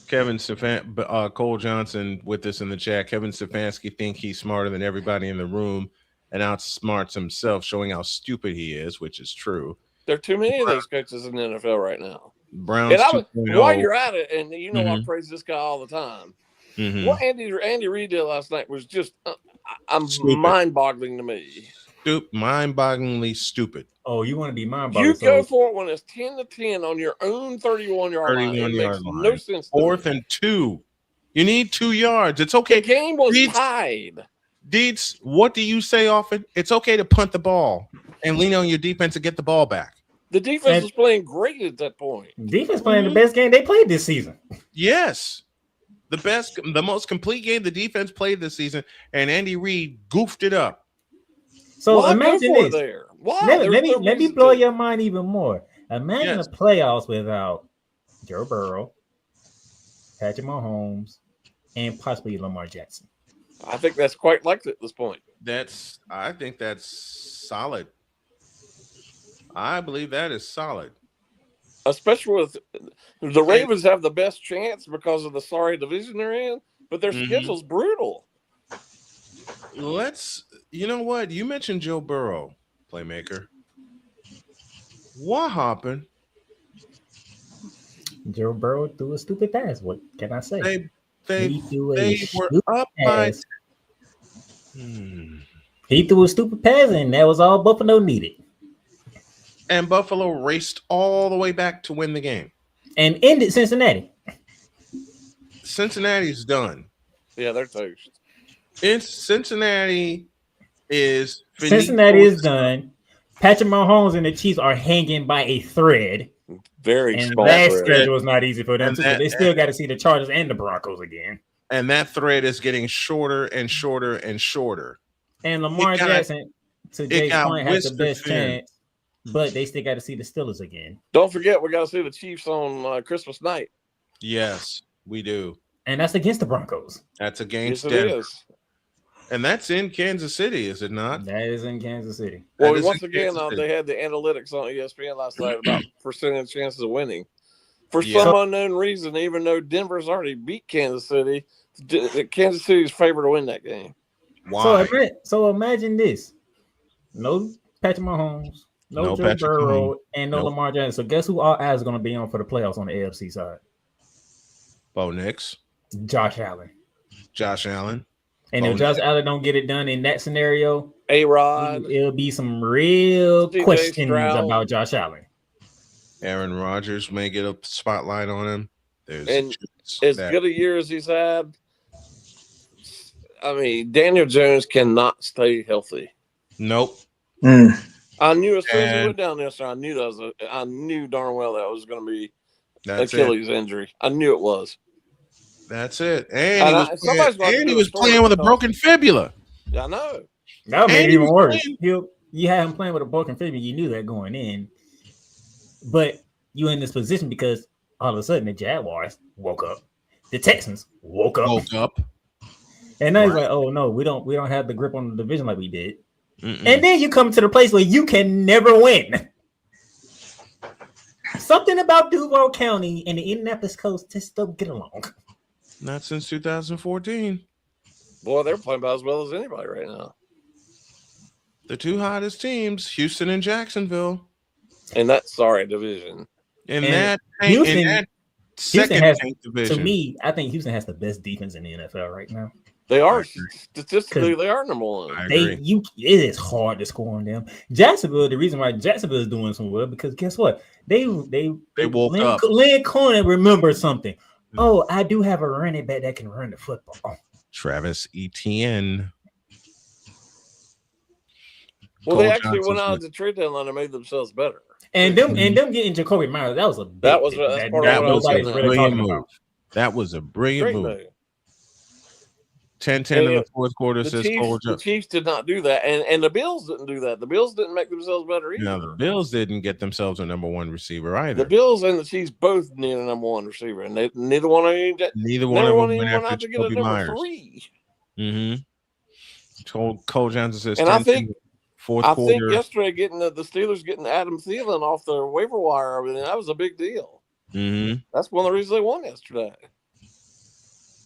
Kevin Cole Johnson with this in the chat. Kevin Stefanski think he's smarter than everybody in the room and outsmarts himself, showing how stupid he is, which is true. There are too many of those coaches in the NFL right now. Browns. While you're at it, and you know I praise this guy all the time. What Andy Reid did last night was just mind-boggling to me. Mind-bogglingly stupid. Oh, you want to be mind-boggling? You go for it when it's 10-10 on your own 31-yard line. It makes no sense. 4th and 2. You need 2 yards. It's okay. The game was tied. Deeds, what do you say often? It's okay to punt the ball and lean on your defense to get the ball back. The defense was playing great at that point. Defense playing the best game they played this season. Yes. The most complete game the defense played this season, and Andy Reid goofed it up. So imagine this. Let me blow your mind even more. Imagine the playoffs without Joe Burrow, Patrick Mahomes, and possibly Lamar Jackson. I think that's quite likely at this point. I think that's solid. I believe that is solid. especially with the Ravens have the best chance because of the sorry division they're in, but their schedule's brutal. You know what? You mentioned Joe Burrow, playmaker. What happened? Joe Burrow threw a stupid pass. What can I say? They were up by. He threw a stupid pass, and that was all Buffalo needed. And Buffalo raced all the way back to win the game. And ended Cincinnati. Cincinnati's done. Yeah, they're toast. Cincinnati is done. Patrick Mahomes and the Chiefs are hanging by a thread. Very and small that thread. schedule is not easy for them too. They still got to see the Chargers and the Broncos again. And that thread is getting shorter and shorter and shorter. And Lamar Jackson, to Jay's point, has the best chance, but they still got to see the Steelers again. Don't forget, we got to see the Chiefs on Christmas night. Yes, we do. And that's against the Broncos. That's against Yes, it is. And that's in Kansas City, is it not? That is in Kansas City. Well, once again, they had the analytics on ESPN last night about percentage chances of winning. For some unknown reason, even though Denver's already beat Kansas City, Kansas City's favored to win that game. Why? So imagine this: no Patrick Mahomes, no Joe Burrow, and no Lamar Jackson. So guess who our eyes are going to be on for the playoffs on the AFC side? Bo Nix, Josh Allen. And if Josh Allen don't get it done in that scenario, A-Rod, it'll be some real questions about Josh Allen. Aaron Rodgers may get a spotlight on him. And as good a year as he's had, I mean, Daniel Jones cannot stay healthy. Nope. I knew as soon as he went down there, so I knew darn well that was going to be Achilles injury. I knew it was. That's it. And he was playing with a broken fibula. I know. That made it even worse. You had him playing with a broken fibula. You knew that going in. But you in this position because all of a sudden the Jaguars woke up. The Texans woke up. And now he's like, oh no, we don't have the grip on the division like we did. And then you come to the place where you can never win. Something about Duval County and the Indianapolis coast just don't get along. Not since 2014. Boy, they're playing about as well as anybody right now. The two hottest teams, Houston and Jacksonville. In that sorry division. Houston has, division. To me, I think Houston has the best defense in the NFL right now. They are statistically, they are number one. It is hard to score on them. Jacksonville, the reason why Jacksonville is doing so well because guess what? They woke up. Lynn Cohen remembered something. Oh, I do have a running back that can run the football. Travis Etienne. Well, they actually went out to trade deadline and made themselves better. And them getting Jacoby Myers, that was a big move. That was a brilliant move. 10-10 in the fourth quarter. The Chiefs did not do that, and the Bills didn't do that. The Bills didn't make themselves better either. No, the Bills didn't get themselves a number one receiver either. The Bills and the Chiefs both need a number one receiver, and neither one of them went out to get a number 3. Cole Johnson says, and I think quarter. yesterday getting the Steelers getting Adam Thielen off the waiver wire, I mean, that was a big deal. That's one of the reasons they won yesterday.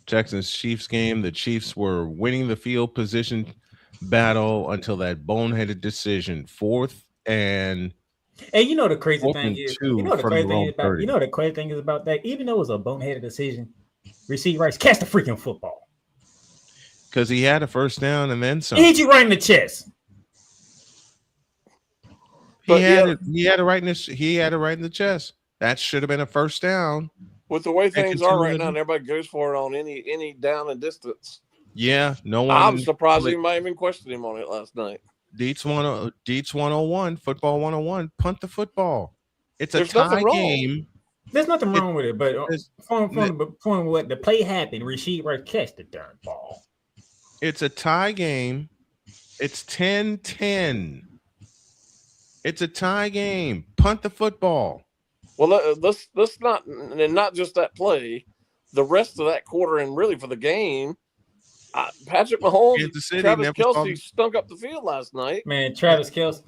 Texans Chiefs game. The Chiefs were winning the field position battle until that boneheaded decision. 4th and you know the crazy thing is, the crazy thing is about that. Even though it was a boneheaded decision, Rasheed Rice catch the freaking football because he had a first down and then some. He hit you right in the chest. He had it right in the chest. That should have been a first down. With the way things are right now, and everybody goes for it on any down and distance. Yeah, no one. I'm surprised he might even question him on it last night. Deets 101, football 101. Punt the football. It's a There's tie game. There's nothing wrong with it, but from what the play happened, Rasheed Rice catch the darn ball. It's a tie game. It's 10-10. It's a tie game. Punt the football. Well, let's not just that play. The rest of that quarter and really for the game, Patrick Mahomes, Kansas City Travis never saw Kelce stunk up the field last night. Man, Travis Kelce,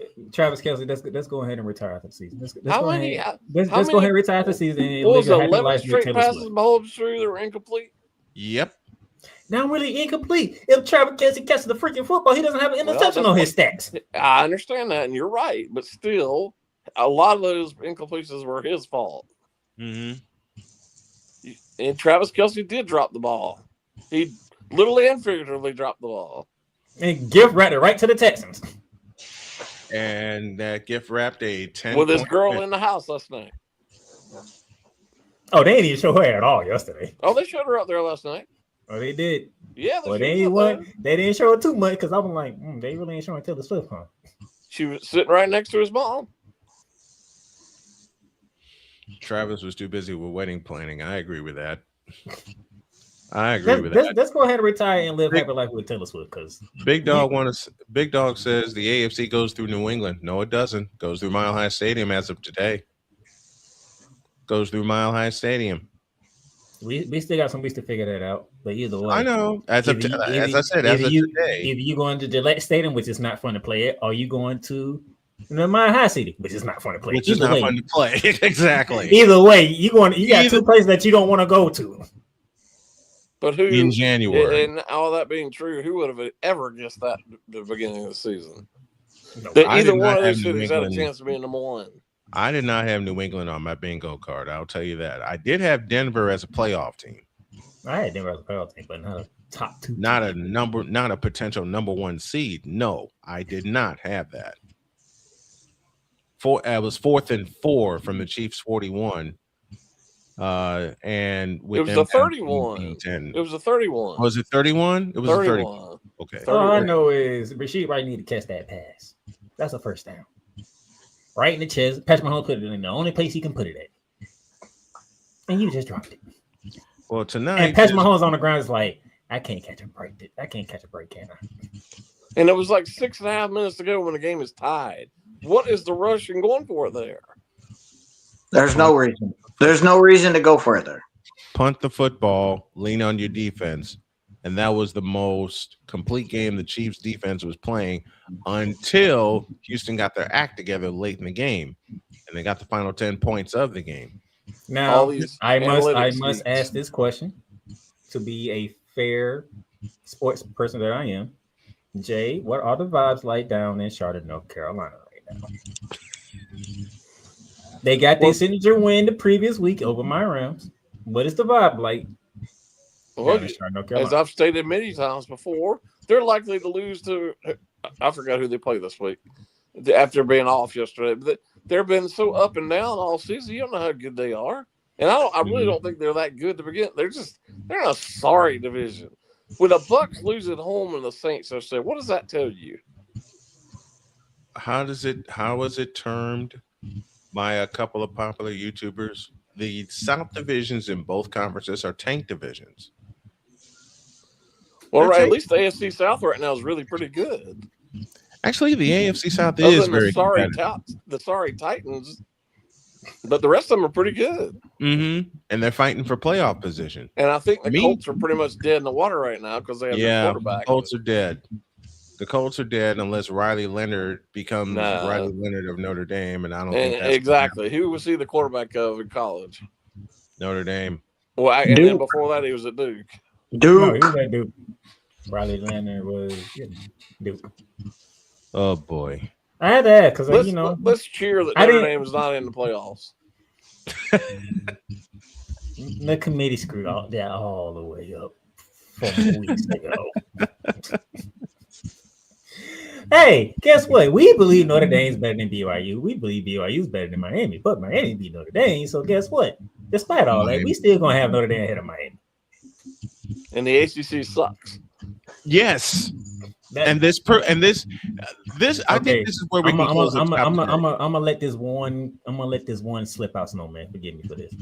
let's go ahead and retire after the season. Let's go ahead and retire after the season and What was live a happy 11 life with straight Taylor passes Swift. Mahomes threw that were incomplete? Yep. Now really incomplete. If Travis Kelce catches the freaking football, he doesn't have an interception on his stats. I understand that, and you're right, but still, a lot of those incompletions were his fault. Mm-hmm. And Travis Kelce did drop the ball. He literally and figuratively dropped the ball. And gift wrapped it right to the Texans. And that gift wrapped a 10 with his girl in the house last night. Oh, they didn't even show her at all yesterday. Oh, they showed her out there last night. Oh, they did. Yeah, they didn't show her too much because I was like, they really ain't showing Taylor Swift, huh? She was sitting right next to his mom. Travis was too busy with wedding planning. I agree with that. Let's go ahead and retire and live happy life with Taylor Swift because Big Dog says the AFC goes through New England. No, it doesn't. Goes through Mile High Stadium as of today. Goes through Mile High Stadium. We still got some weeks to figure that out. But either way, I know. As I said, today. If you going to Gillette Stadium, which is not fun to play at, or you going to Mile High City, which is not fun to play. Which is not fun to play. Exactly. Either way, you got two places that you don't want to go to. But who in January? And all that being true, who would have ever guessed that at the beginning of the season? No, that either one of those cities had a chance of being number one. I did not have New England on my bingo card. I'll tell you that. I did have Denver as a playoff team. I had Denver as a playoff team, but not a top two. Not a potential number one seed. No, I did not have that. I was 4th and 4 from the Chiefs 41. And with it was a 31. It was a 31. Was it 31? It was 31. A 31. Okay. 31. All I know is Rasheed Wright need to catch that pass. That's a first down. Right in the chest. Patrick Mahomes put it in the only place he can put it at. And you just dropped it. Well, tonight. And Patrick Mahomes on the ground is like, I can't catch a break. I can't catch a break, can I? And it was like 6.5 minutes to go when the game is tied. What is the rush and going for it there? There's no reason. There's no reason to go further. Punt the football, lean on your defense. And that was the most complete game the Chiefs defense was playing until Houston got their act together late in the game. And they got the final 10 points of the game. Now, I must ask this question to be a fair sports person that I am. Jay, what are the vibes like down in Charlotte, North Carolina right now? They got their signature win the previous week over my Rams. What is the vibe like? Well, as I've stated many times before, they're likely to lose to I forgot who they play this week after being off yesterday. But they've been so up and down all season. You don't know how good they are, and I really don't think they're that good to begin. They're in a sorry division. With the Bucks losing home and the Saints, I said, what does that tell you? How is it termed by a couple of popular YouTubers? The South divisions in both conferences are tank divisions. Well, right, at least the AFC South right now is really pretty good. Actually, the AFC South is very good. The sorry Titans, but the rest of them are pretty good. Mm-hmm. And they're fighting for playoff position. And I think the Colts are pretty much dead in the water right now because they have their quarterback. The Colts are dead. The Colts are dead unless Riley Leonard becomes Riley Leonard of Notre Dame, and I don't think that's exactly. Who was he the quarterback of in college? Notre Dame. Well, and then before that, he was at Duke. No, he was at Duke. Riley Leonard was Duke. Oh boy! I had to ask because let's cheer that Notre Dame is not in the playoffs. The committee screwed all the way up from weeks ago. Hey, guess what? We believe Notre Dame's better than BYU. We believe BYU's better than Miami, but Miami beat Notre Dame. So guess what? Despite all that, we still gonna have Notre Dame ahead of Miami. And the ACC sucks. Yes. I think this is where we can close. I'm gonna let this one slip out, Snowman. Forgive me for this.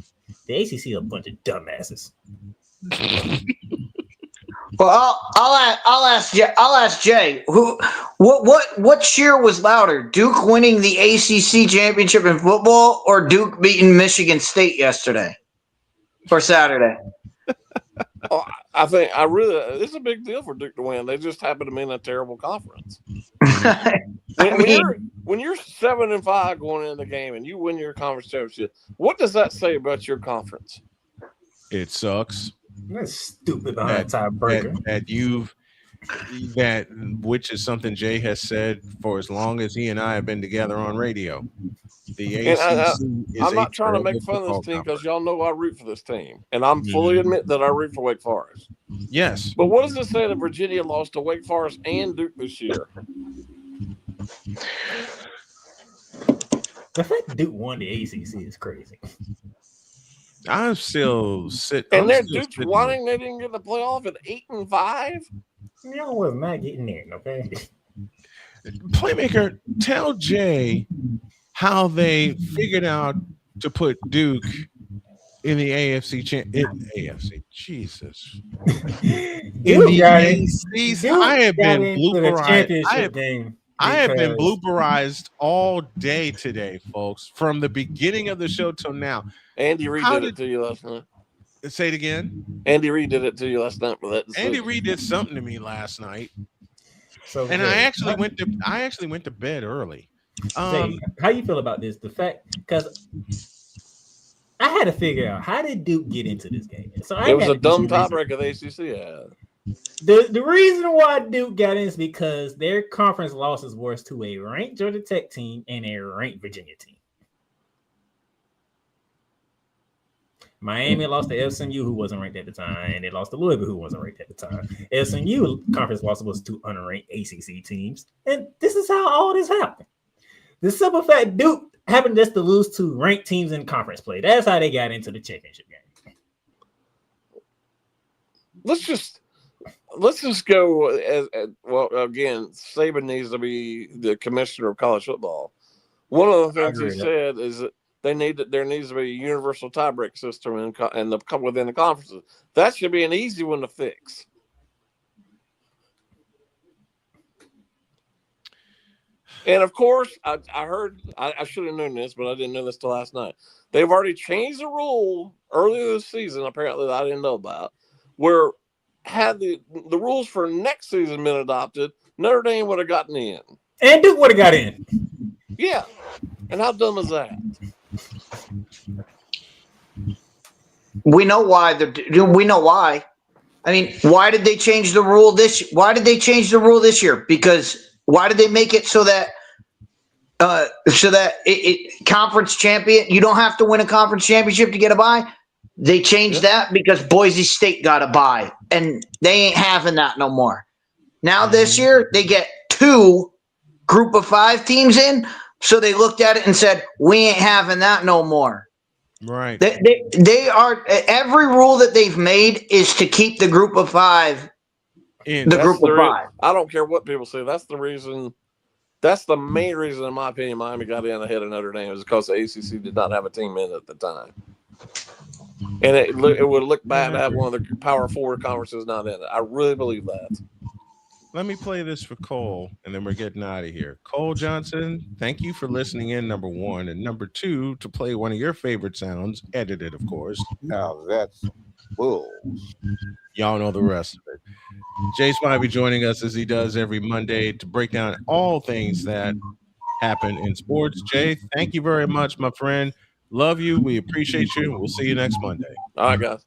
The ACC is a bunch of dumbasses. Well, I'll ask Jay. What cheer was louder? Duke winning the ACC championship in football, or Duke beating Michigan State yesterday or Saturday? I think it's a big deal for Duke to win. They just happen to be in a terrible conference. When you're 7-5 going into the game and you win your conference championship, what does that say about your conference? It sucks. That's stupid behind tiebreaker. Which is something Jay has said for as long as he and I have been together on radio. The ACC I'm not trying to make fun of this team because y'all know I root for this team, and I'm fully admit that I root for Wake Forest. Yes, but what does it say that Virginia lost to Wake Forest and Duke this year? The fact Duke won the ACC is crazy. I'm still sitting. And they're Duke's whining they didn't get in the playoff at 8-5. You know was not getting there, okay? Playmaker, tell Jay how they figured out to put Duke in the AFC AFC. Jesus. I have been blooperized. I have been blooperized all day today, folks, from the beginning of the show till now. Andy Reid did it to you last night. Say it again. Andy Reid did it to you last night with that decision. Andy Reid did something to me last night. And I actually went to bed early. Jay, how you feel about this? The fact, because I had to figure out how did Duke get into this game. So it was a dumb tiebreaker the ACC had. The reason why Duke got in is because their conference losses was to a ranked Georgia Tech team and a ranked Virginia team. Miami lost to SMU, who wasn't ranked at the time, and they lost to Louisville, who wasn't ranked at the time. SMU conference loss was to unranked ACC teams, and this is how all this happened. The simple fact Duke happened just to lose to ranked teams in conference play. That's how they got into the championship game. Let's just go as well. Again, Saban needs to be the commissioner of college football. One of the things he said is that there needs to be a universal tiebreak system within the conferences. That should be an easy one to fix. And of course, I heard I should have known this, but I didn't know this till last night. They've already changed the rule earlier this season, apparently that I didn't know about, where had the rules for next season been adopted, Notre Dame would have gotten in. And Duke would have got in. Yeah. And how dumb is that? We know why. We know why. I mean, why did they change the rule this year? Because why did they make it so that conference champion, you don't have to win a conference championship to get a bye? They changed that because Boise State got a bye, and they ain't having that no more. Now this year, they get 2 group of 5 teams in, so they looked at it and said, we ain't having that no more. Right. They are, every rule that they've made is to keep the group of 5 in the group of 5. I don't care what people say. That's the reason. That's the main reason, in my opinion, Miami got in ahead of Notre Dame is because the ACC did not have a team in at the time. And it would look bad to have one of the Power 4 conferences not in it. I really believe that. Let me play this for Cole, and then we're getting out of here. Cole Johnson, thank you for listening in, number 1. And number 2, to play one of your favorite sounds, edited, of course. Now that's bull. Y'all know the rest of it. Jay Spivey joining us as he does every Monday to break down all things that happen in sports. Jay, thank you very much, my friend. Love you. We appreciate you. We'll see you next Monday. All right, guys.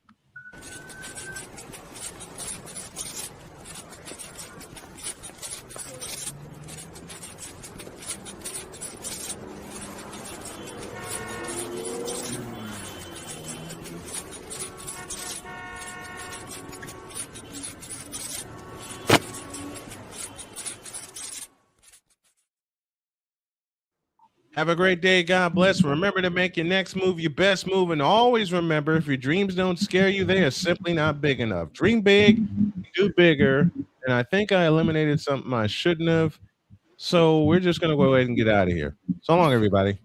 Have a great day. God bless. Remember to make your next move your best move. And always remember, if your dreams don't scare you, they are simply not big enough. Dream big, do bigger. And I think I eliminated something I shouldn't have. So we're just going to go ahead and get out of here. So long, everybody.